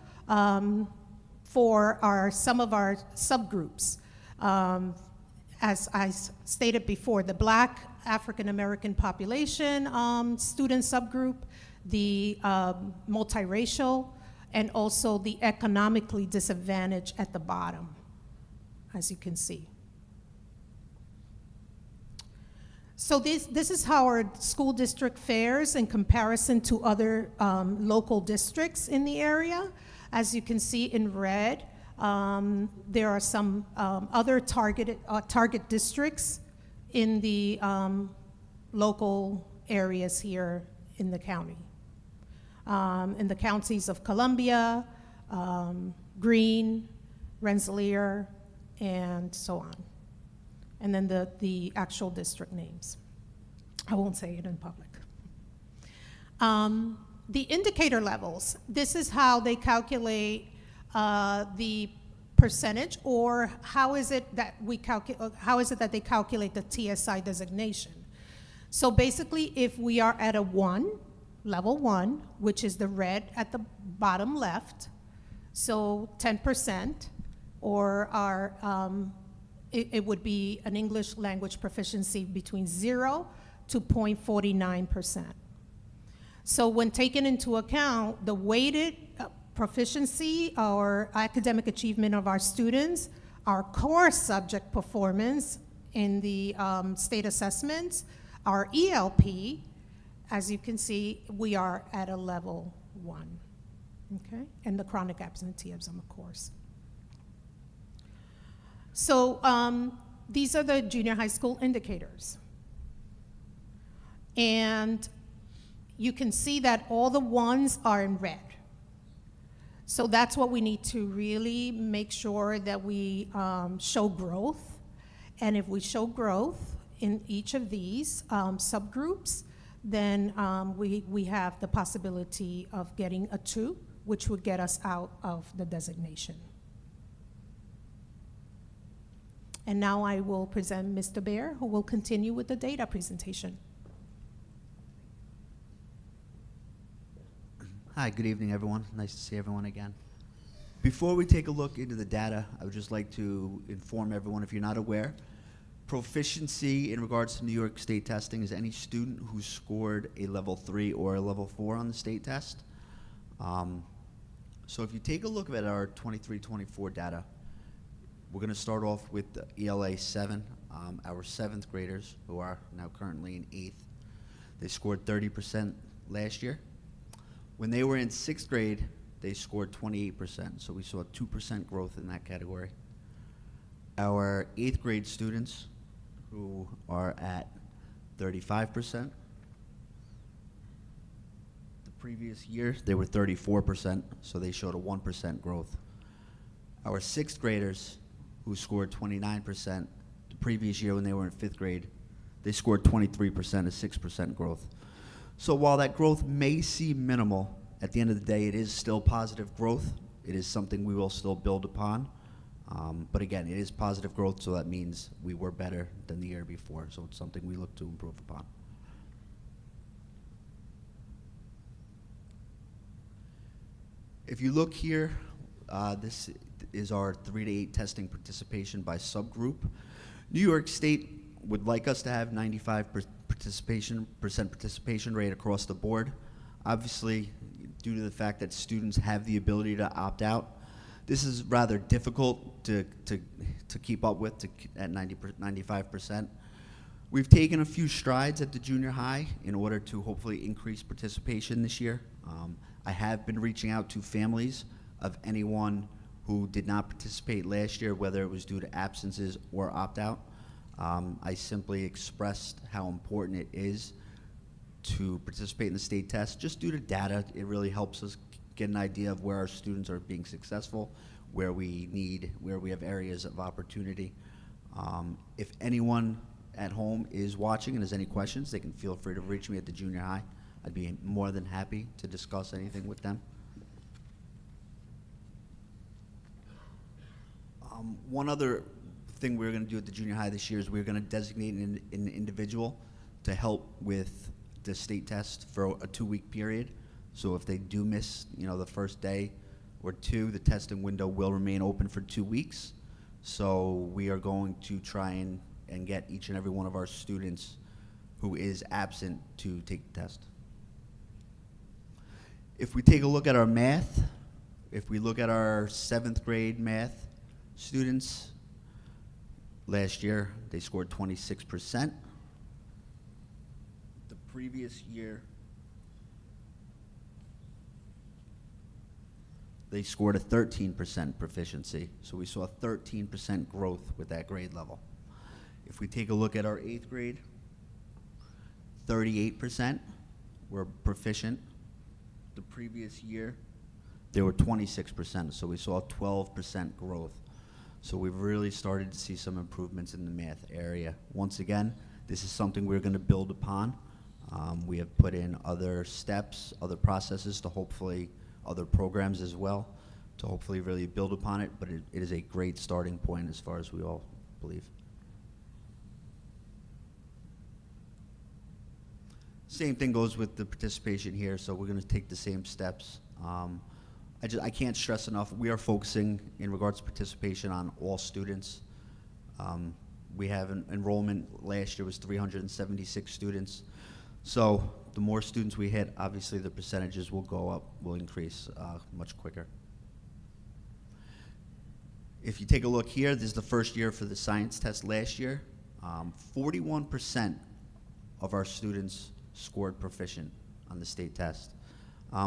for some of our subgroups. As I stated before, the Black African American population student subgroup, the multiracial, and also the economically disadvantaged at the bottom, as you can see. So this is how our school district fares in comparison to other local districts in the area. As you can see in red, there are some other target districts in the local areas here in the county. In the counties of Columbia, Greene, Rensselaer, and so on. And then the actual district names. I won't say it in public. The indicator levels, this is how they calculate the percentage, or how is it that they calculate the TSI designation. So basically, if we are at a 1, level 1, which is the red at the bottom left, so 10%, or it would be an English language proficiency between 0 to 0.49%. So when taken into account the weighted proficiency or academic achievement of our students, our core subject performance in the state assessments, our ELP, as you can see, we are at a level 1, okay? And the chronic absenteeism, of course. So these are the junior high school indicators. And you can see that all the ones are in red. So that's what we need to really make sure that we show growth. And if we show growth in each of these subgroups, then we have the possibility of getting a 2, which would get us out of the designation. And now I will present Mr. Bear, who will continue with the data presentation. Hi, good evening, everyone. Nice to see everyone again. Before we take a look into the data, I would just like to inform everyone, if you're not aware, proficiency in regards to New York State testing is any student who scored a level 3 or a level 4 on the state test. So if you take a look at our 23-24 data, we're going to start off with the ELA 7, our 7th graders, who are now currently in 8th. They scored 30% last year. When they were in 6th grade, they scored 28%, so we saw 2% growth in that category. Our 8th grade students, who are at 35%, the previous year they were 34%, so they showed a 1% growth. Our 6th graders, who scored 29%, the previous year when they were in 5th grade, they scored 23%, a 6% growth. So while that growth may seem minimal, at the end of the day, it is still positive growth. It is something we will still build upon. But again, it is positive growth, so that means we were better than the year before. So it's something we look to improve upon. If you look here, this is our 3 to 8 testing participation by subgroup. New York State would like us to have 95% participation rate across the board. Obviously, due to the fact that students have the ability to opt out, this is rather difficult to keep up with at 95%. We've taken a few strides at the junior high in order to hopefully increase participation this year. I have been reaching out to families of anyone who did not participate last year, whether it was due to absences or opt-out. I simply expressed how important it is to participate in the state test. Just due to data, it really helps us get an idea of where our students are being successful, where we have areas of opportunity. If anyone at home is watching and has any questions, they can feel free to reach me at the junior high. I'd be more than happy to discuss anything with them. One other thing we're going to do at the junior high this year is we're going to designate an individual to help with the state test for a 2-week period. So if they do miss, the first day or 2, the testing window will remain open for 2 weeks. So we are going to try and get each and every one of our students who is absent to take the test. If we take a look at our math, if we look at our 7th grade math students, last year they scored 26%. The previous year they scored a 13% proficiency, so we saw a 13% growth with that grade level. If we take a look at our 8th grade, 38% were proficient. The previous year, they were 26%, so we saw a 12% growth. So we've really started to see some improvements in the math area. Once again, this is something we're going to build upon. We have put in other steps, other processes to hopefully, other programs as well, to hopefully really build upon it, but it is a great starting point as far as we all believe. Same thing goes with the participation here, so we're going to take the same steps. I can't stress enough, we are focusing in regards to participation on all students. We have an enrollment last year was 376 students. So the more students we hit, obviously the percentages will go up, will increase much quicker. If you take a look here, this is the first year for the science test last year. 41% of our students scored proficient on the state test.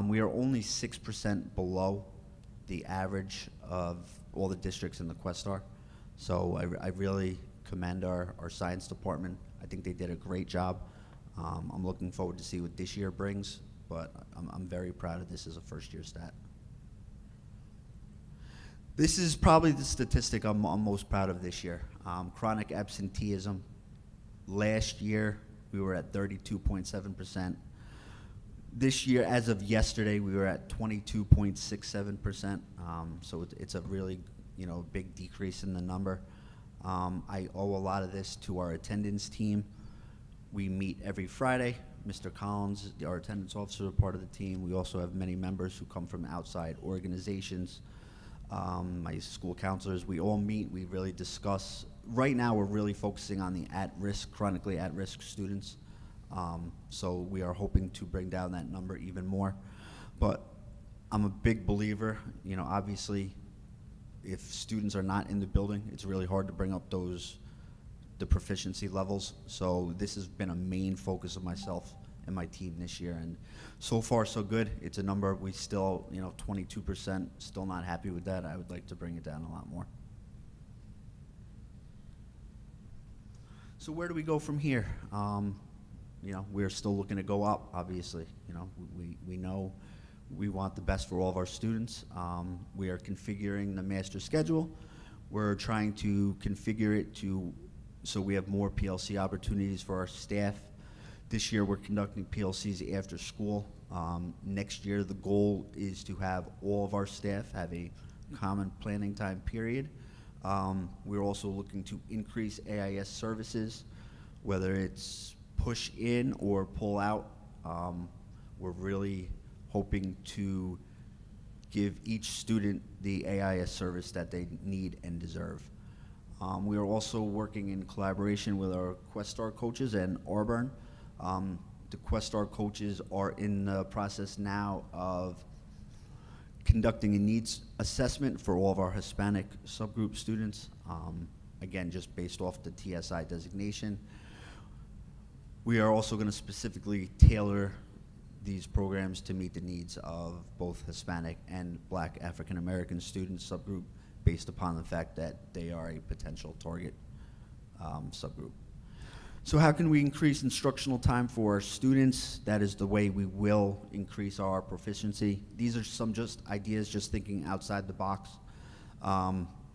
We are only 6% below the average of all the districts in the Questar. So I really commend our science department. I think they did a great job. I'm looking forward to see what this year brings, but I'm very proud of this as a first-year stat. This is probably the statistic I'm most proud of this year. Chronic absenteeism. Last year, we were at 32.7%. This year, as of yesterday, we were at 22.67%. So it's a really, big decrease in the number. I owe a lot of this to our attendance team. We meet every Friday. Mr. Collins, our attendance officer, is part of the team. We also have many members who come from outside organizations. My school counselors, we all meet, we really discuss. Right now, we're really focusing on the at-risk, chronically at-risk students. So we are hoping to bring down that number even more. But I'm a big believer, obviously, if students are not in the building, it's really hard to bring up the proficiency levels. So this has been a main focus of myself and my team this year. And so far, so good. It's a number we still, 22%, still not happy with that. I would like to bring it down a lot more. So where do we go from here? We're still looking to go up, obviously. We know we want the best for all of our students. We are configuring the master schedule. We're trying to configure it so we have more PLC opportunities for our staff. This year, we're conducting PLCs after school. Next year, the goal is to have all of our staff have a common planning time period. We're also looking to increase AIS services, whether it's push in or pull out. We're really hoping to give each student the AIS service that they need and deserve. We are also working in collaboration with our Questar coaches and Auburn. The Questar coaches are in the process now of conducting a needs assessment for all of our Hispanic subgroup students, again, just based off the TSI designation. We are also going to specifically tailor these programs to meet the needs of both Hispanic and Black African American students subgroup based upon the fact that they are a potential target subgroup. So how can we increase instructional time for our students? That is the way we will increase our proficiency. These are some just ideas, just thinking outside the box.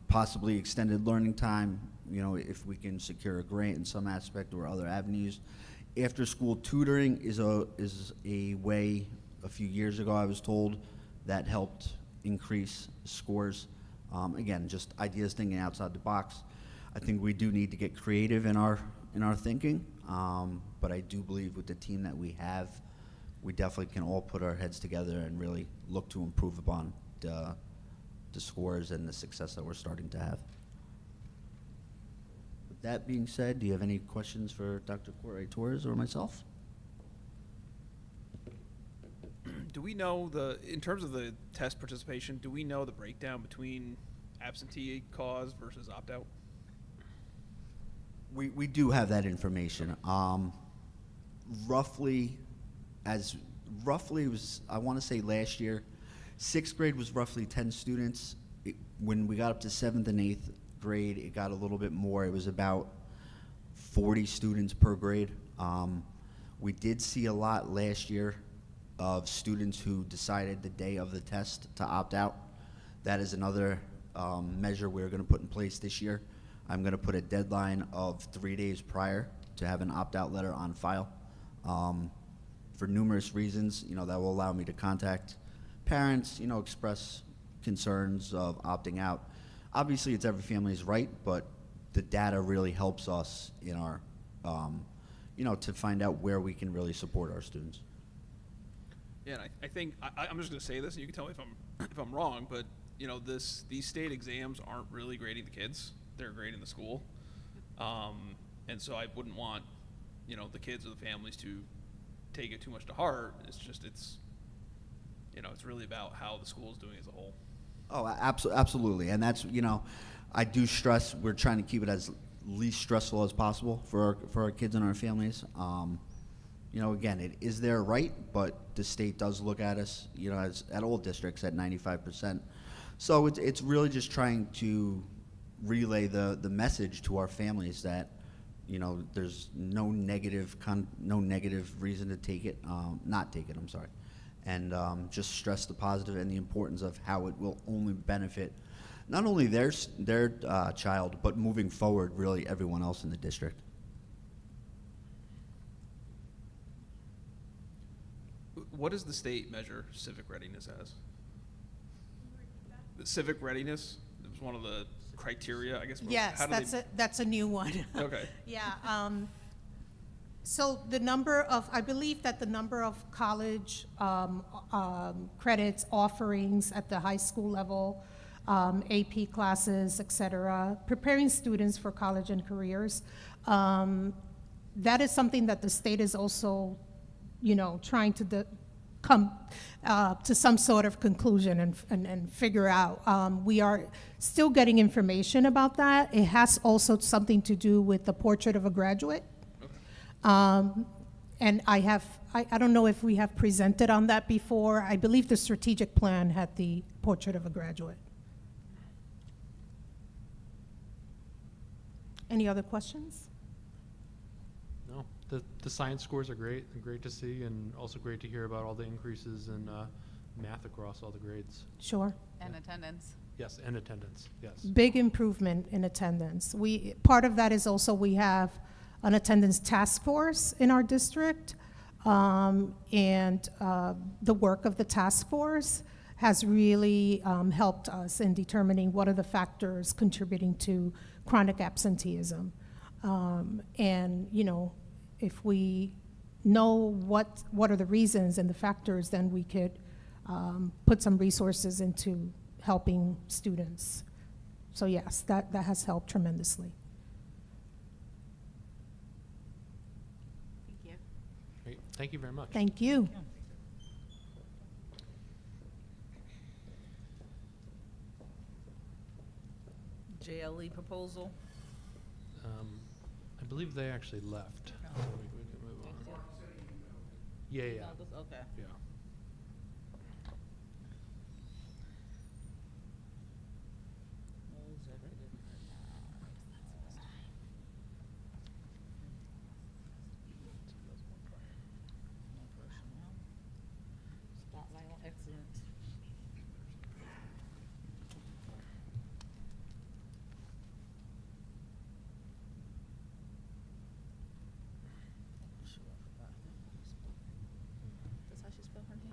Possibly extended learning time, if we can secure a grant in some aspect or other avenues. After school tutoring is a way, a few years ago I was told, that helped increase scores. Again, just ideas thinking outside the box. I think we do need to get creative in our thinking, but I do believe with the team that we have, we definitely can all put our heads together and really look to improve upon the scores and the success that we're starting to have. With that being said, do you have any questions for Dr. Torres or myself? Do we know in terms of the test participation, do we know the breakdown between absentee cause versus opt-out? We do have that information. Roughly it was, I want to say last year, 6th grade was roughly 10 students. When we got up to 7th and 8th grade, it got a little bit more. It was about 40 students per grade. We did see a lot last year of students who decided the day of the test to opt out. That is another measure we're going to put in place this year. I'm going to put a deadline of 3 days prior to have an opt-out letter on file. for numerous reasons, that will allow me to contact parents, express concerns of opting out. Obviously, it's every family's right, but the data really helps us in our, to find out where we can really support our students. Yeah, and I think I'm just going to say this, and you can tell me if I'm wrong, but these state exams aren't really grading the kids; they're grading the school, and so I wouldn't want the kids or the families to take it too much to heart. It's really about how the school is doing as a whole. Oh, Absolutely, and that's I do stress we're trying to keep it as least stressful as possible for our kids and our families. Again, it is their right, but the state does look at us, as at all districts at 95%. So it's really just trying to relay the message to our families that there's no negative reason to take it, not take it. I'm sorry, and just stress the positive and the importance of how it will only benefit not only their child, but moving forward, really everyone else in the district. What does the state measure civic readiness as? The civic readiness was one of the criteria, I guess. Yes, that's a new one. Okay. Yeah. So I believe that the number of college credits offerings at the high school level, AP classes, et cetera, preparing students for college and careers, that is something that the state is also, trying to come to some sort of conclusion and figure out. We are still getting information about that. It has also something to do with the portrait of a graduate. And I don't know if we have presented on that before. I believe the strategic plan had the portrait of a graduate. Any other questions? No, the science scores are great and great to see, and also great to hear about all the increases in math across all the grades. Sure. And attendance. Yes, and attendance, yes. Big improvement in attendance. Part of that is also we have an attendance task force in our district, and the work of the task force has really helped us in determining what are the factors contributing to chronic absenteeism. And, if we know what are the reasons and the factors, then we could put some resources into helping students. So yes, that has helped tremendously. Thank you. Great, thank you very much. Thank you. JLE proposal. I believe they actually left. So we can move on. Yeah. Okay. Yeah. Spotlight on excellence. That's how she spelled her name?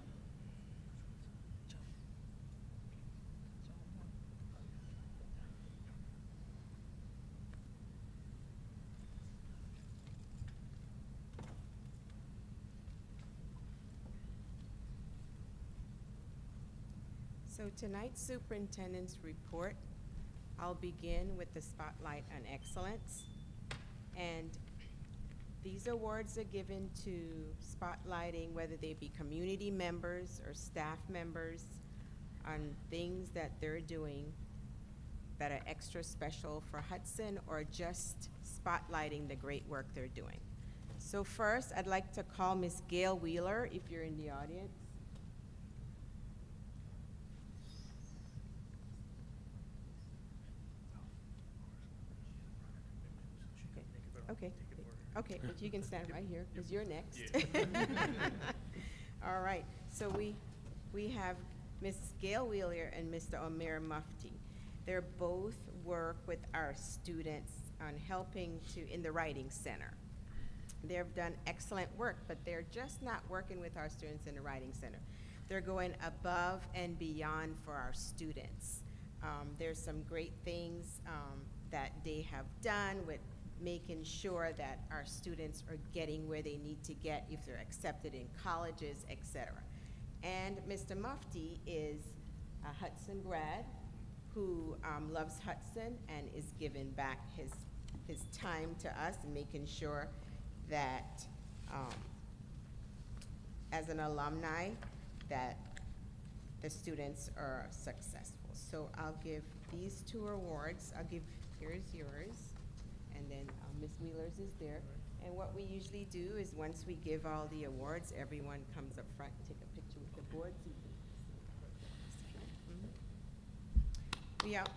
So tonight's superintendent's report, I'll begin with the spotlight on excellence. And these awards are given to spotlighting whether they be community members or staff members on things that they're doing that are extra special for Hudson, or just spotlighting the great work they're doing. So first, I'd like to call Miss Gail Wheeler, if you're in the audience. Okay, but you can stand right here, because you're next. All right, so we have Ms. Gail Wheeler and Mr. Omer Mufti. They're both work with our students on helping in the Writing Center. they've done excellent work, but they're just not working with our students in the Writing Center. They're going above and beyond for our students. There's some great things that they have done with making sure that our students are getting where they need to get if they're accepted in colleges, etc. And Mr. Mufti is a Hudson grad who loves Hudson and is giving back his time to us and making sure that as an alumni that the students are successful. So I'll give these two awards. Here's yours, and then Ms. Wheeler's is there. And what we usually do is once we give all the awards, everyone comes up front and take a picture with the board. So you can We out.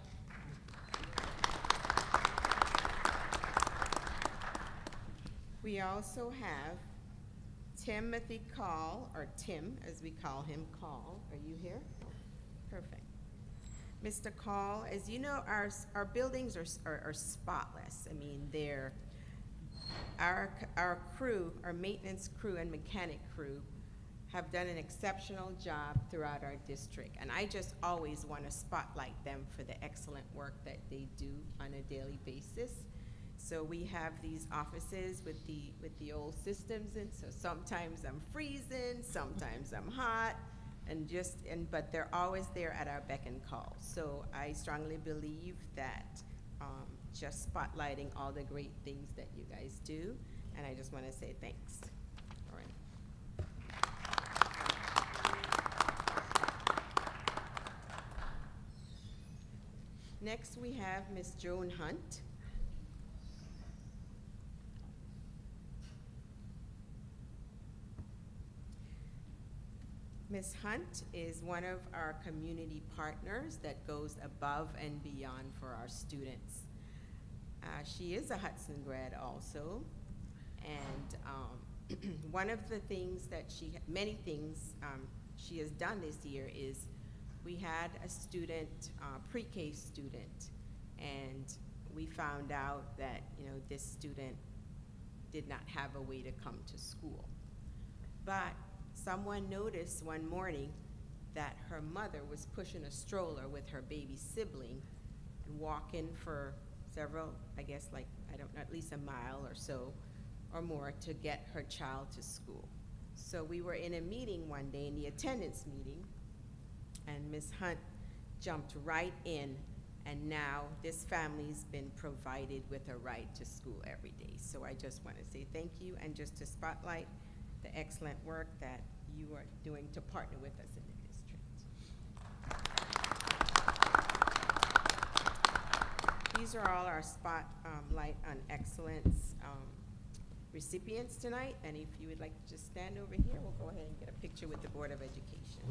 We also have Timothy Call, or Tim, as we call him, Call. Are you here? Perfect. Mr. Call, as you know, our buildings are spotless. I mean, our crew, our maintenance crew and mechanic crew have done an exceptional job throughout our district. And I just always want to spotlight them for the excellent work that they do on a daily basis. So we have these offices with the old systems, and so sometimes I'm freezing, sometimes I'm hot, but they're always there at our beck and call. So I strongly believe that just spotlighting all the great things that you guys do, and I just want to say thanks. All right. Next we have Miss Joan Hunt. Ms. Hunt is one of our community partners that goes above and beyond for our students. She is a Hudson grad also, and one of the things that many things she has done this year is we had a student, pre-K student, and we found out that this student did not have a way to come to school. But someone noticed one morning that her mother was pushing a stroller with her baby sibling and walking for several, I guess like, I don't know, at least a mile or so or more to get her child to school. So we were in a meeting one day, in the attendance meeting, and Ms. Hunt jumped right in, and now this family's been provided with a ride to school every day. So I just want to say thank you, and just to spotlight the excellent work that you are doing to partner with us in the district. These are all our spotlight on excellence recipients tonight, and if you would like to just stand over here, we'll go ahead and get a picture with the Board of Education.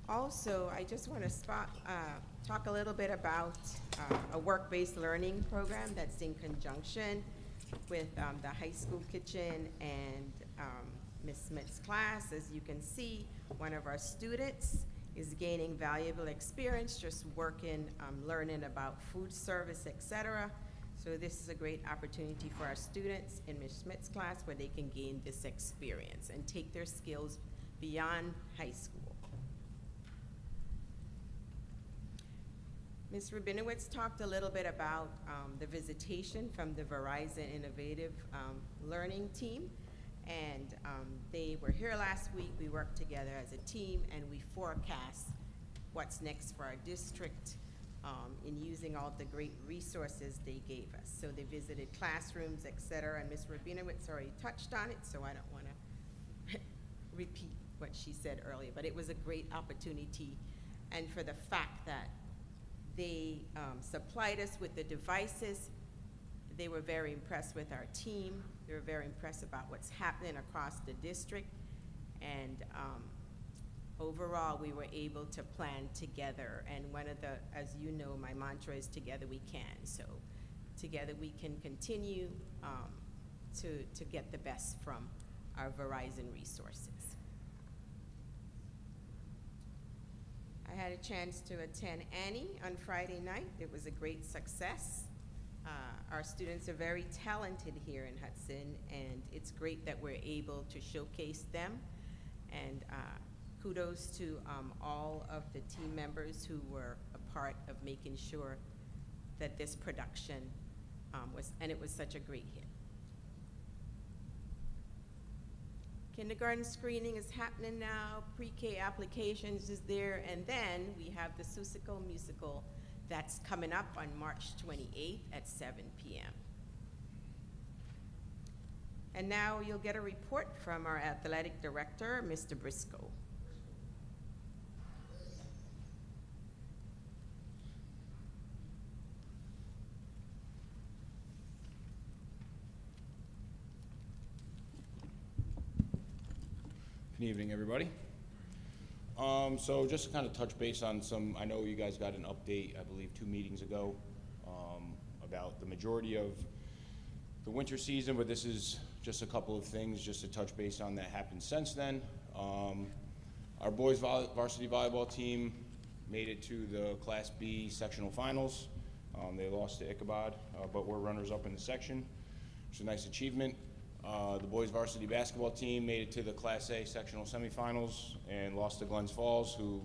Also, I just want to talk a little bit about a work-based learning program that's in conjunction with the high school kitchen and Ms. Smith's class. As you can see, one of our students is gaining valuable experience just working, learning about food service, etc. So this is a great opportunity for our students in Ms. Smith's class where they can gain this experience and take their skills beyond high school. Ms. Rabinowitz talked a little bit about the visitation from the Verizon Innovative Learning team, and they were here last week. We worked together as a team, and we forecast what's next for our district in using all the great resources they gave us. So they visited classrooms, et cetera, and Ms. Rabinowitz already touched on it, so I don't want to repeat what she said earlier, but it was a great opportunity. And for the fact that they supplied us with the devices, they were very impressed with our team. They were very impressed about what's happening across the district. And overall, we were able to plan together. And one of the, as you know, my mantra is together we can. So together we can continue to get the best from our Verizon resources. I had a chance to attend Annie on Friday night. It was a great success. Our students are very talented here in Hudson, and it's great that we're able to showcase them. And kudos to all of the team members who were a part of making sure that this production it was such a great hit. Kindergarten screening is happening now, pre-K applications is there, and then we have the Seussical musical that's coming up on March 28th at 7 p.m. And now you'll get a report from our athletic director, Mr. Briscoe. Good evening, everybody. So just to kind of touch base on some, I know you guys got an update, I believe 2 meetings ago, about the majority of the winter season, but this is just a couple of things just to touch base on that happened since then. Our boys varsity volleyball team made it to the Class B sectional finals. They lost to Ichabod, but were runners up in the section, which is a nice achievement. The boys varsity basketball team made it to the Class A sectional semifinals and lost to Glens Falls, who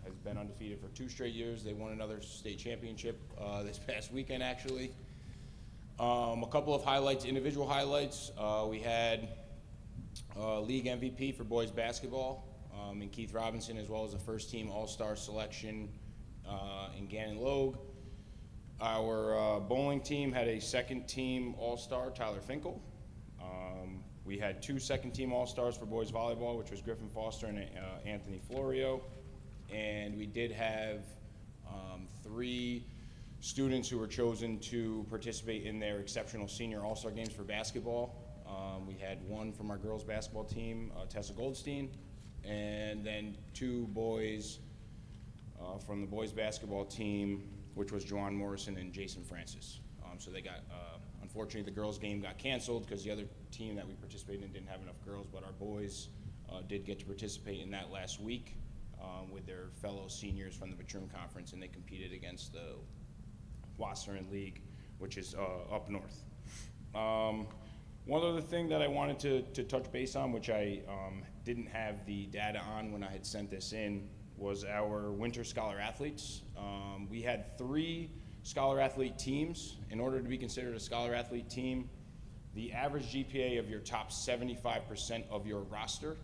has been undefeated for 2 straight years. They won another state championship this past weekend, actually. A couple of highlights, individual highlights. We had league MVP for boys basketball in Keith Robinson, as well as a first team all-star selection in Gannon Logue. Our bowling team had a second team all-star, Tyler Finkel. We had 2 second team all-stars for boys volleyball, which was Griffin Foster and Anthony Florio. And we did have 3 students who were chosen to participate in their exceptional senior all-star games for basketball. We had 1 from our girls basketball team, Tessa Goldstein, and then 2 boys from the boys basketball team, which was Juwan Morrison and Jason Francis. So they got, unfortunately the girls game got canceled because the other team that we participated in didn't have enough girls, but our boys did get to participate in that last week with their fellow seniors from the Batroom Conference, and they competed against the Wasserman League, which is up north. One other thing that I wanted to touch base on, which I didn't have the data on when I had sent this in, was our winter scholar athletes. We had 3 scholar athlete teams. In order to be considered a scholar athlete team, the average GPA of your top 75% of your roster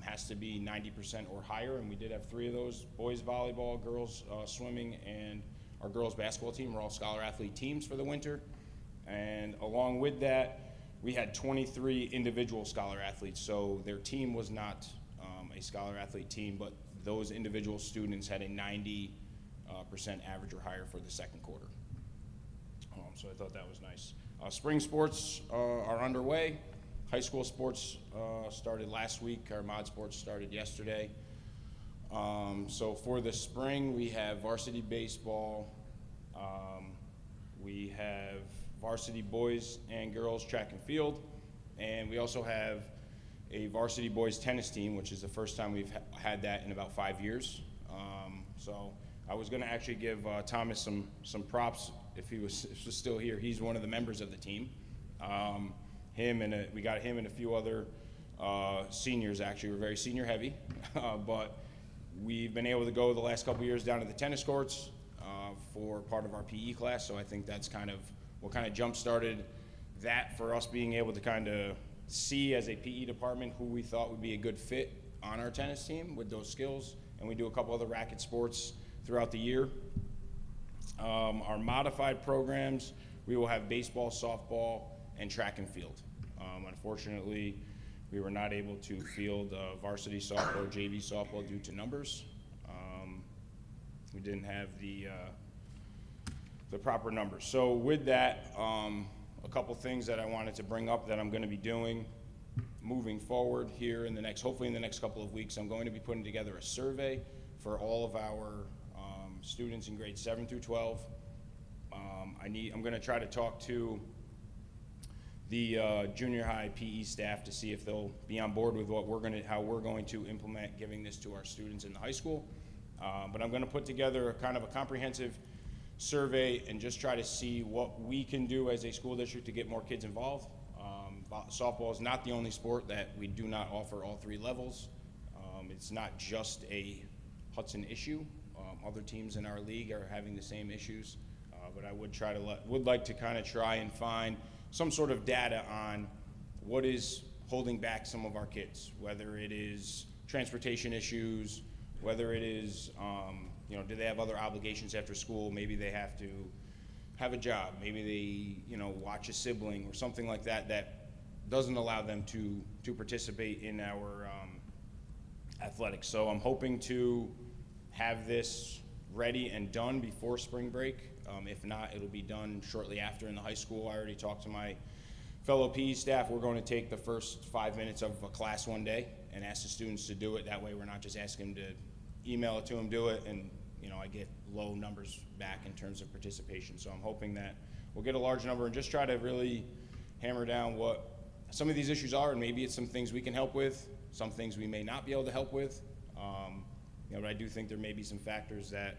has to be 90% or higher, and we did have 3 of those. Boys volleyball, girls swimming, and our girls basketball team were all scholar athlete teams for the winter. And along with that, we had 23 individual scholar athletes, so their team was not a scholar athlete team, but those individual students had a 90% average or higher for the second quarter. So I thought that was nice. Spring sports are underway. High school sports started last week. Our mod sports started yesterday. So for the spring, we have varsity baseball. We have varsity boys and girls track and field. And we also have a varsity boys tennis team, which is the first time we've had that in about 5 years. So I was going to actually give Thomas some props if he was still here. He's one of the members of the team. We got him and a few other seniors. Actually, we're very senior heavy, but we've been able to go the last couple years down to the tennis courts for part of our PE class. So I think that's kind of what kind of jump started that for us being able to kind of see as a PE department who we thought would be a good fit on our tennis team with those skills. And we do a couple other racket sports throughout the year. Our modified programs, we will have baseball, softball, and track and field. Unfortunately, we were not able to field varsity softball or JV softball due to numbers. We didn't have the proper numbers. So with that, a couple things that I wanted to bring up that I'm going to be doing moving forward here in the next, hopefully in the next couple of weeks. I'm going to be putting together a survey for all of our students in grades 7 through 12. I'm going to try to talk to the junior high PE staff to see if they'll be on board with how we're going to implement giving this to our students in the high school. But I'm going to put together kind of a comprehensive survey and just try to see what we can do as a school district to get more kids involved. Softball is not the only sport that we do not offer all 3 levels. It's not just a Hudson issue. Other teams in our league are having the same issues, but I would like to kind of try and find some sort of data on what is holding back some of our kids, whether it is transportation issues, whether it is, do they have other obligations after school? Maybe they have to have a job. Maybe they, watch a sibling or something like that that doesn't allow them to participate in our athletics. So I'm hoping to have this ready and done before spring break. If not, it'll be done shortly after in the high school. I already talked to my fellow PE staff. We're going to take the first 5 minutes of a class one day and ask the students to do it. That way we're not just asking them to email it to them, do it, and I get low numbers back in terms of participation. So I'm hoping that we'll get a large number and just try to really hammer down what some of these issues are, and maybe it's some things we can help with, some things we may not be able to help with. But I do think there may be some factors that,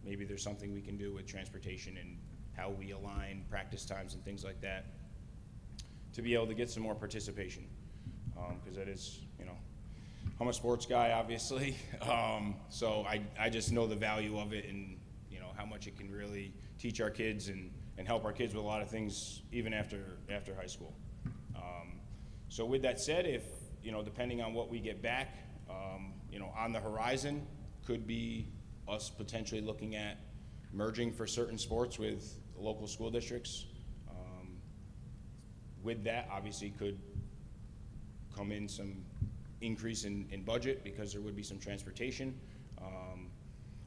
maybe there's something we can do with transportation and how we align practice times and things like that to be able to get some more participation. Because that is, I'm a sports guy, obviously. So I just know the value of it and, how much it can really teach our kids and help our kids with a lot of things even after high school. So with that said, if, depending on what we get back, on the horizon could be us potentially looking at merging for certain sports with local school districts. With that, obviously could come in some increase in budget because there would be some transportation.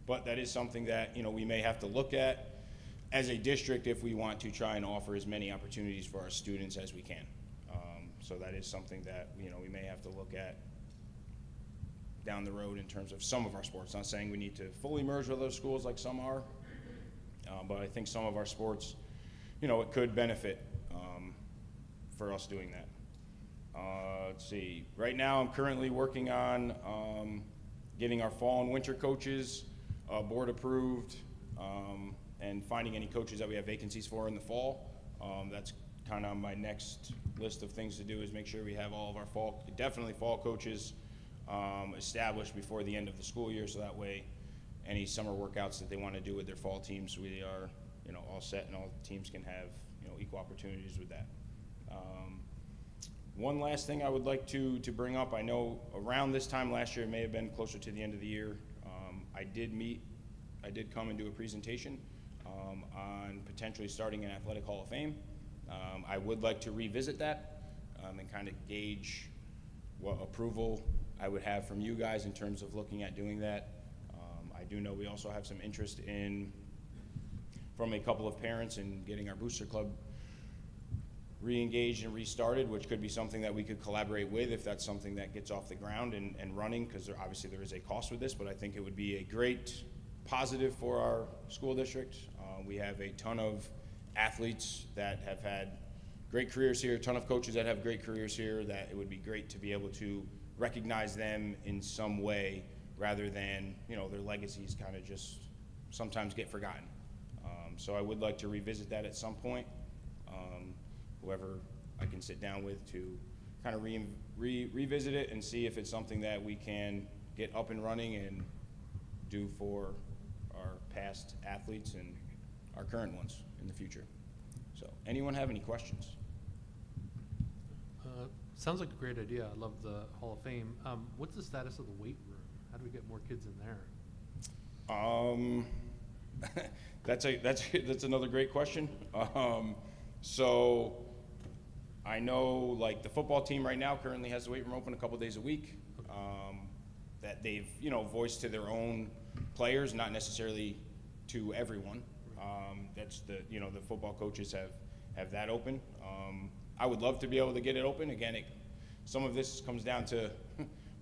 But that is something that, we may have to look at as a district if we want to try and offer as many opportunities for our students as we can. So that is something that, we may have to look at down the road in terms of some of our sports. Not saying we need to fully merge with other schools like some are, but I think some of our sports, it could benefit for us doing that. Let's see. Right now, I'm currently working on getting our fall and winter coaches board approved and finding any coaches that we have vacancies for in the fall. That's kind of on my next list of things to do is make sure we have all of our fall coaches established before the end of the school year, so that way any summer workouts that they want to do with their fall teams, we are all set and all teams can have equal opportunities with that. One last thing I would like to bring up, I know around this time last year, it may have been closer to the end of the year, I did come and do a presentation on potentially starting an athletic hall of fame. I would like to revisit that and kind of gauge what approval I would have from you guys in terms of looking at doing that. I do know we also have some interest from a couple of parents in getting our booster club re-engaged and restarted, which could be something that we could collaborate with if that's something that gets off the ground and running, because obviously there is a cost with this, but I think it would be a great positive for our school district. We have a ton of athletes that have had great careers here, a ton of coaches that have great careers here, that it would be great to be able to recognize them in some way rather than, their legacies kind of just sometimes get forgotten. So I would like to revisit that at some point. Whoever I can sit down with to kind of revisit it and see if it's something that we can get up and running and do for our past athletes and our current ones in the future. So anyone have any questions? Sounds like a great idea. I love the Hall of Fame. What's the status of the weight room? How do we get more kids in there? That's another great question. So I know, like, the football team right now currently has the weight room open a couple days a week. That they've, you know, voiced to their own players, not necessarily to everyone. That's the, you know, the football coaches have that open. I would love to be able to get it open. Again, some of this comes down to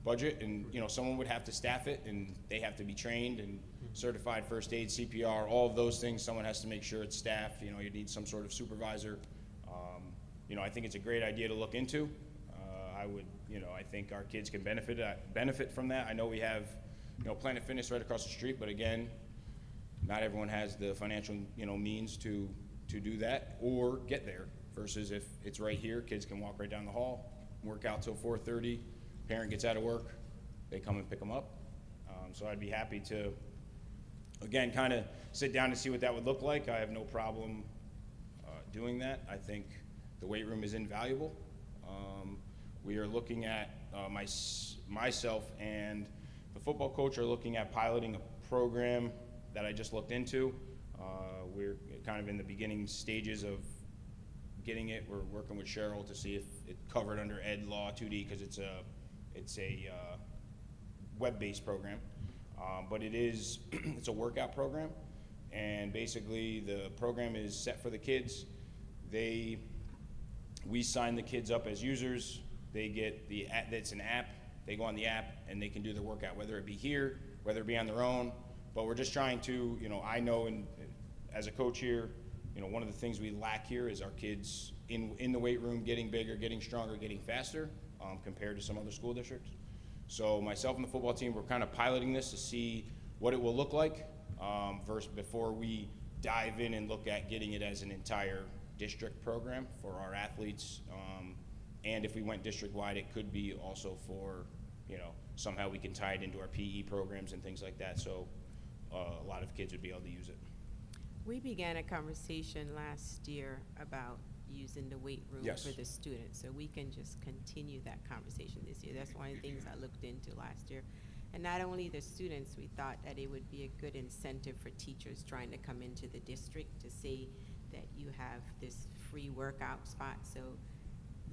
budget, and, you know, someone would have to staff it, and they have to be trained and certified first aid, CPR, all of those things. Someone has to make sure it's staffed. You know, you need some sort of supervisor. You know, I think it's a great idea to look into. I think our kids can benefit from that. I know we have, you know, Planet Fitness right across the street, but again, not everyone has the financial, you know, means to do that or get there. Versus if it's right here, kids can walk right down the hall, work out till 4:30. Parent gets out of work, they come and pick them up. So I'd be happy to, again, kind of sit down to see what that would look like. I have no problem doing that. I think the weight room is invaluable. We are looking at, myself and the football coach are looking at piloting a program that I just looked into. We're kind of in the beginning stages of getting it. We're working with Cheryl to see if it covered under Ed Law 2D, because it's a web-based program. But it's a workout program, and basically the program is set for the kids. We sign the kids up as users. They get it's an app. They go on the app and they can do their workout, whether it be here, whether it be on their own. But we're just trying to, you know, I know as a coach here, you know, one of the things we lack here is our kids in the weight room getting bigger, getting stronger, getting faster compared to some other school districts. So myself and the football team, we're kind of piloting this to see what it will look like before we dive in and look at getting it as an entire district program for our athletes. And if we went district-wide, it could be also for, you know, somehow we can tie it into our PE programs and things like that, so a lot of kids would be able to use it. We began a conversation last year about using the weight room Yes. for the students, so we can just continue that conversation this year. That's one of the things I looked into last year. And not only the students, we thought that it would be a good incentive for teachers trying to come into the district to say that you have this free workout spot. So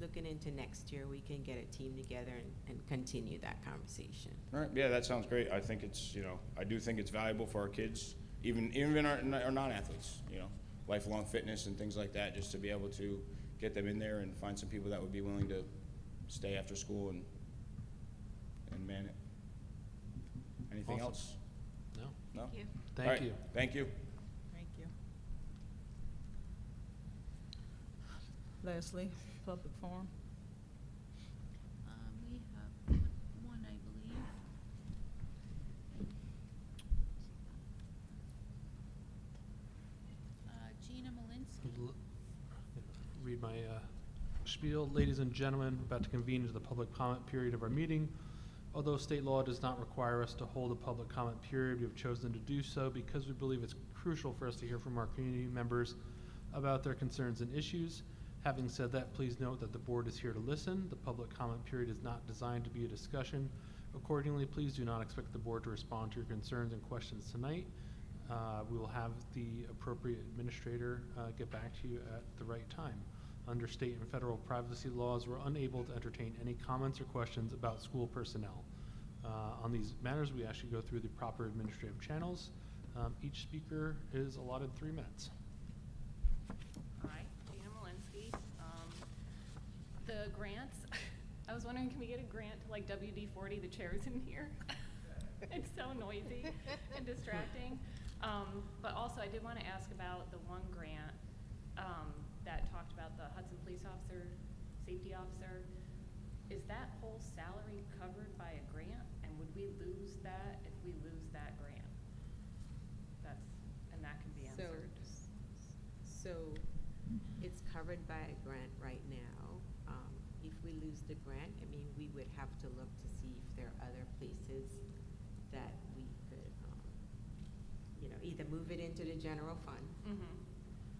looking into next year, we can get a team together and continue that conversation. All right, yeah, that sounds great. I think it's, you know, I do think it's valuable for our kids, even our non-athletes, you know, lifelong fitness and things like that, just to be able to get them in there and find some people that would be willing to stay after school and man it. Anything Awesome. else? No. No? Thank you. Thank All right, you. Thank you. Thank you. Leslie, public forum. We have one, I believe. Gina Malinsky. Read my spiel. Ladies and gentlemen, about to convene into the public comment period of our meeting. Although state law does not require us to hold a public comment period, we have chosen to do so because we believe it's crucial for us to hear from our community members about their concerns and issues. Having said that, please note that the board is here to listen. The public comment period is not designed to be a discussion. Accordingly, please do not expect the board to respond to your concerns and questions tonight. We will have the appropriate administrator get back to you at the right time. Under state and federal privacy laws, we're unable to entertain any comments or questions about school personnel. On these matters, we actually go through the proper administrative channels. Each speaker is allotted 3 minutes. Hi, Gina Malinsky. The grants, I was wondering, can we get a grant to like WD-40 the chairs in here? It's so noisy and distracting. But also, I did want to ask about the one grant that talked about the Hudson police officer, safety officer. Is that whole salary covered by a grant? And would we lose that if we lose that grant? And that can be answered. So it's covered by a grant right now. If we lose the grant, I mean, we would have to look to see if there are other places that we could, you know, either move it into the general fund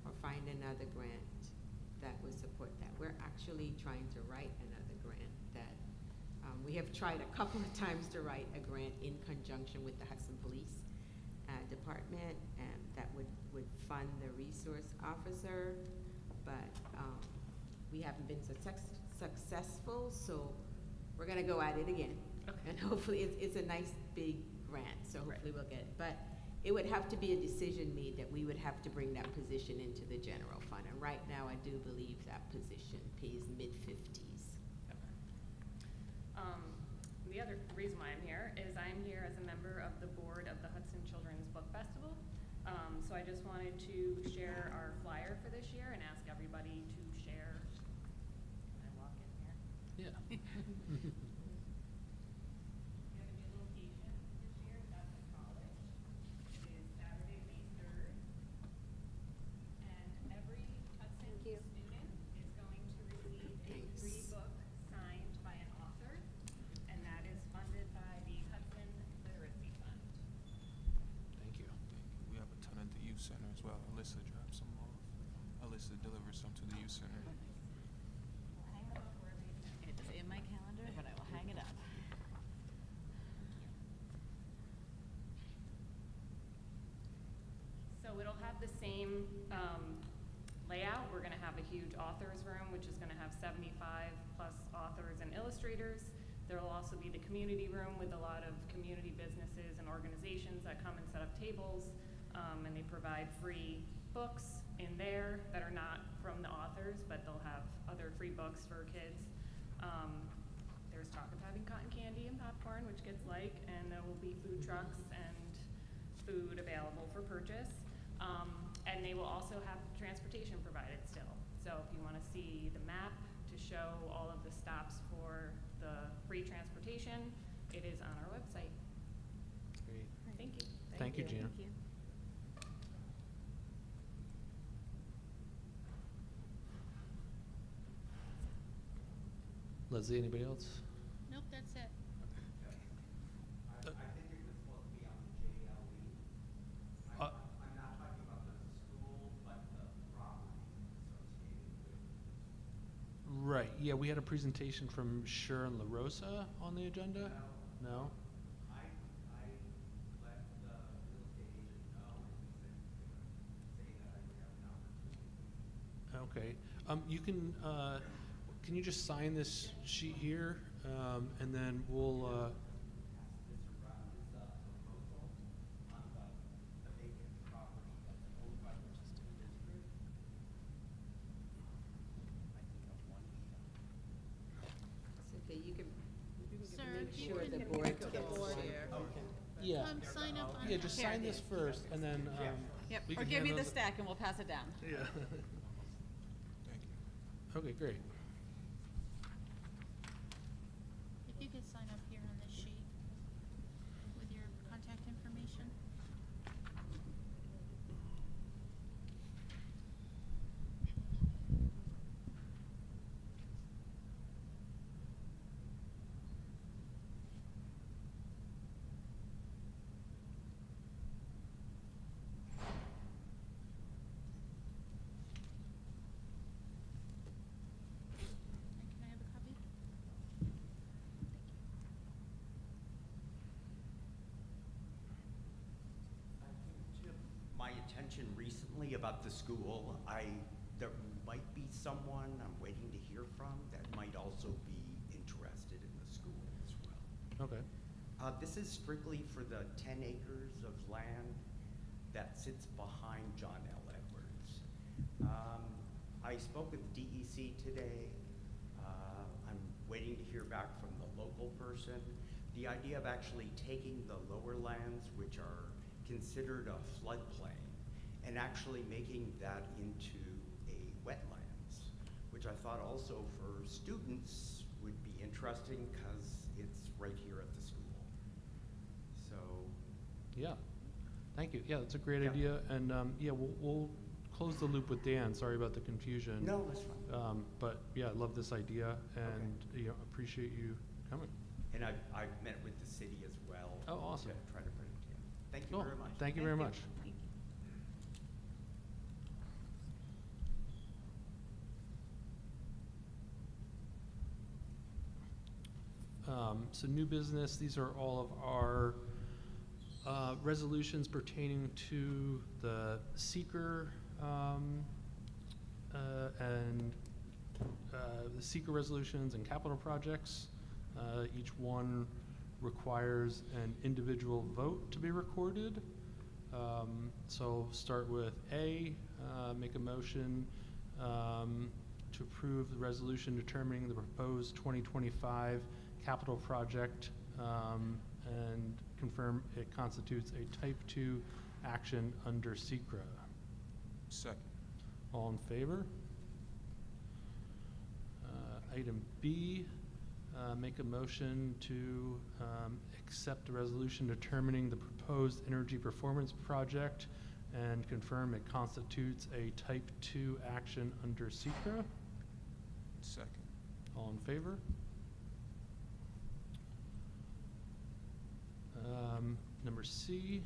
or find another grant that would support that. We're actually trying to write another grant that we have tried a couple of times to write a grant in conjunction with the Hudson Police Department, and that would fund the resource officer, but we haven't been successful, so we're gonna go at it again. And hopefully, it's a nice big grant, so hopefully we'll get it. But it would have to be a decision made that we would have to bring that position into the general fund. And right now, I do believe that position pays mid-50s. The other reason why I'm here is I'm here as a member of the board of the Hudson Children's Book Festival. So I just wanted to share our flyer for this year and ask everybody to share. Can I walk in here? Yeah. We have a new location this year at Hudson College. It is Saturday, May 3rd. And every Hudson student is going to receive a free book signed by an author, and that is funded by the Hudson Literacy Fund. Thank you. We have a ton at the youth center as well. Alyssa dropped some off. Alyssa delivers some to the youth center. We'll hang them up where they It's in my calendar, but I will hang it up. So it'll have the same layout. We're gonna have a huge authors room, which is gonna have 75 plus authors and illustrators. There will also be the community room with a lot of community businesses and organizations that come and set up tables, and they provide free books in there that are not from the authors, but they'll have other free books for kids. There's talk of having cotton candy and popcorn, which kids like, and there will be food trucks and food available for purchase. And they will also have transportation provided still. So if you want to see the map to show all of the stops for the free transportation, it is on our website. Great. Thank you. Thank you, Gina. Thank you. Leslie, anybody else? Nope, that's it. I think it was supposed to be on the JLE. I'm not talking about the school, but the property associated with. Right, yeah, we had a presentation from Sharon LaRosa on the agenda? No? I let the real estate agent know, and he said he was gonna say that I would have an opportunity. Okay, you can you just sign this sheet here, and then we'll, This proposal on the vacant property that's owned by the school district. I think of one. Cynthia, you can Sir, make if you sure can the make board a gets board. one. yeah. Sign up on Yeah, just sign this first, and then, Yep, we or can give me hand the those- stack and we'll pass it down. Yeah. Thank you. Okay, great. If you could sign up here on this sheet with your contact information. And can I have a copy? My attention recently about the school, there might be someone I'm waiting to hear from that might also be interested in the school as well. Okay. This is strictly for the 10 acres of land that sits behind John L. Edwards. I spoke with DEC today. I'm waiting to hear back from the local person. The idea of actually taking the lower lands, which are considered a floodplain, and actually making that into a wetlands, which I thought also for students would be interesting because it's right here at the school. So, Yeah, thank you. Yeah, that's a great Yeah. idea, and, yeah, we'll close the loop with Dan. Sorry about the confusion. No, that's fine. But, yeah, I love this idea, and, you know, appreciate you coming. and I've met with the city as well. Oh, awesome. To try to put it together. Thank you Cool. very much. Thank you very much. Thank you. So new business, these are all of our resolutions pertaining to the seeker and the seeker resolutions and capital projects. Each one requires an individual vote to be recorded. So start with A, make a motion to approve the resolution determining the proposed 2025 capital project and confirm it constitutes a type 2 action under SECRA. Second. All in favor? Item B, make a motion to accept a resolution determining the proposed energy performance project and confirm it constitutes a type 2 action under SECRA. Second. All in favor? Number C,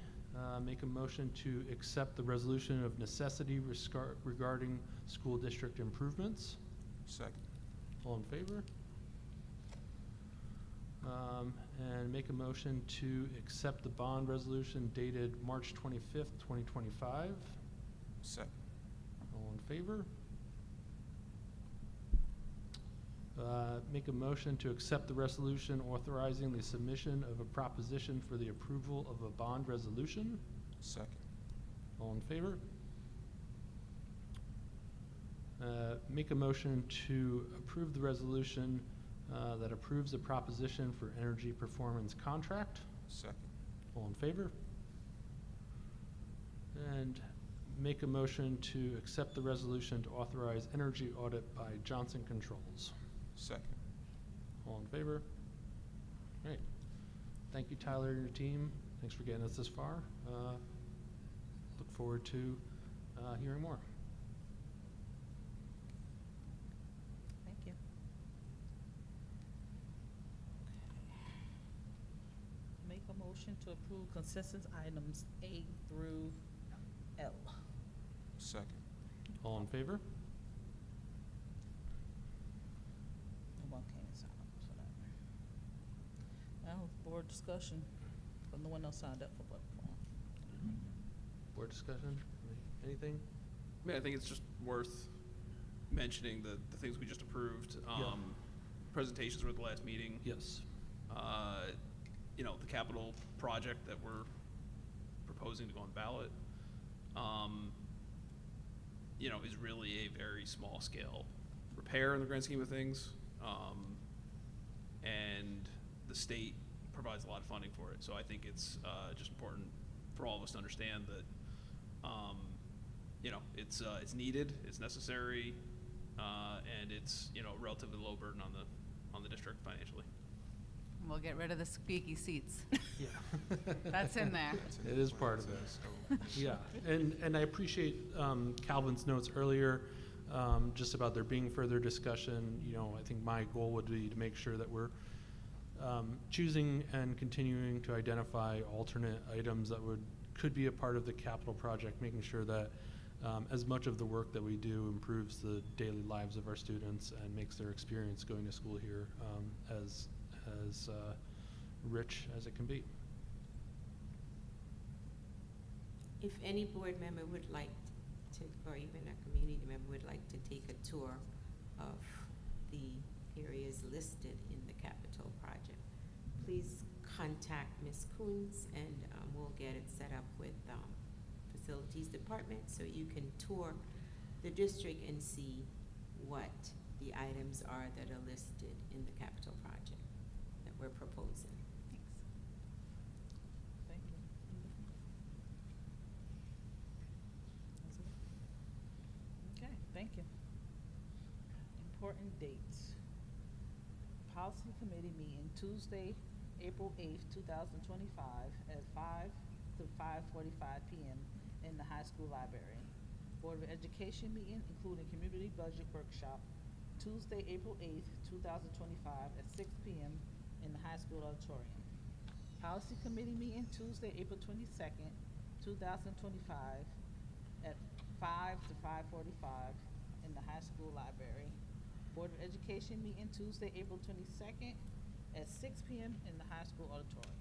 make a motion to accept the resolution of necessity regarding school district improvements. Second. All in favor? And make a motion to accept the bond resolution dated March 25th, 2025. Second. All in favor? Make a motion to accept the resolution authorizing the submission of a proposition for the approval of a bond resolution. Second. All in favor? Make a motion to approve the resolution that approves the proposition for energy performance contract. Second. All in favor? And make a motion to accept the resolution to authorize energy audit by Johnson Controls. Second. All in favor? Great. Thank you, Tyler and your team. Thanks for getting us this far. Look forward to hearing more. Thank you. Make a motion to approve consensus items A through L. Second. All in favor? No one came and signed up for that. Now, board discussion, but no one else signed up for public forum. Board discussion? Anything? I mean, I think it's just worth mentioning the things we just approved. Presentations were at the last meeting. Yes. You know, the capital project that we're proposing to go on ballot, you know, is really a very small scale repair in the grand scheme of things. And the state provides a lot of funding for it. So I think it's just important for all of us to understand that, you know, it's needed, it's necessary, and it's, you know, relatively low burden on the district financially. We'll get rid of the squeaky seats. Yeah. That's in there. It is part of this. Yeah, and I appreciate Calvin's notes earlier, just about there being further discussion. You know, I think my goal would be to make sure that we're choosing and continuing to identify alternate items that could be a part of the capital project, making sure that as much of the work that we do improves the daily lives of our students and makes their experience going to school here as rich as it can be. If any board member would like to, or even a community member would like to take a tour of the areas listed in the capital project, please contact Ms. Coons and we'll get it set up with facilities department so you can tour the district and see what the items are that are listed in the capital project that we're proposing. Thank you. That's it? Okay, thank you. Important dates. Policy Committee meeting Tuesday, April 8th, 2025 at 5 to 5:45 p.m. in the high school library. Board of Education meeting, including community budget workshop, Tuesday, April 8th, 2025 at 6 p.m. in the high school auditorium. Policy Committee meeting Tuesday, April 22nd, 2025 at 5 to 5:45 in the high school library. Board of Education meeting Tuesday, April 22nd at 6 p.m. in the high school auditorium.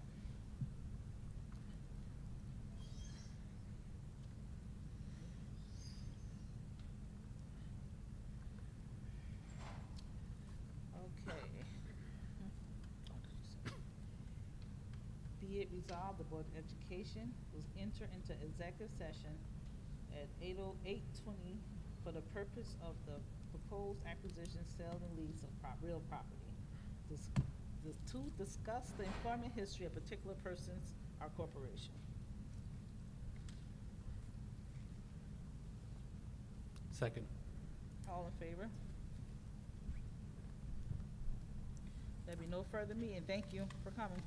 Be it resolved, the Board of Education will enter into executive session at 8:20 for the purpose of the proposed acquisition, sale, and lease of real property. To discuss the employment history of particular persons or corporation. Second. All in favor? There'll be no further meeting. Thank you for coming.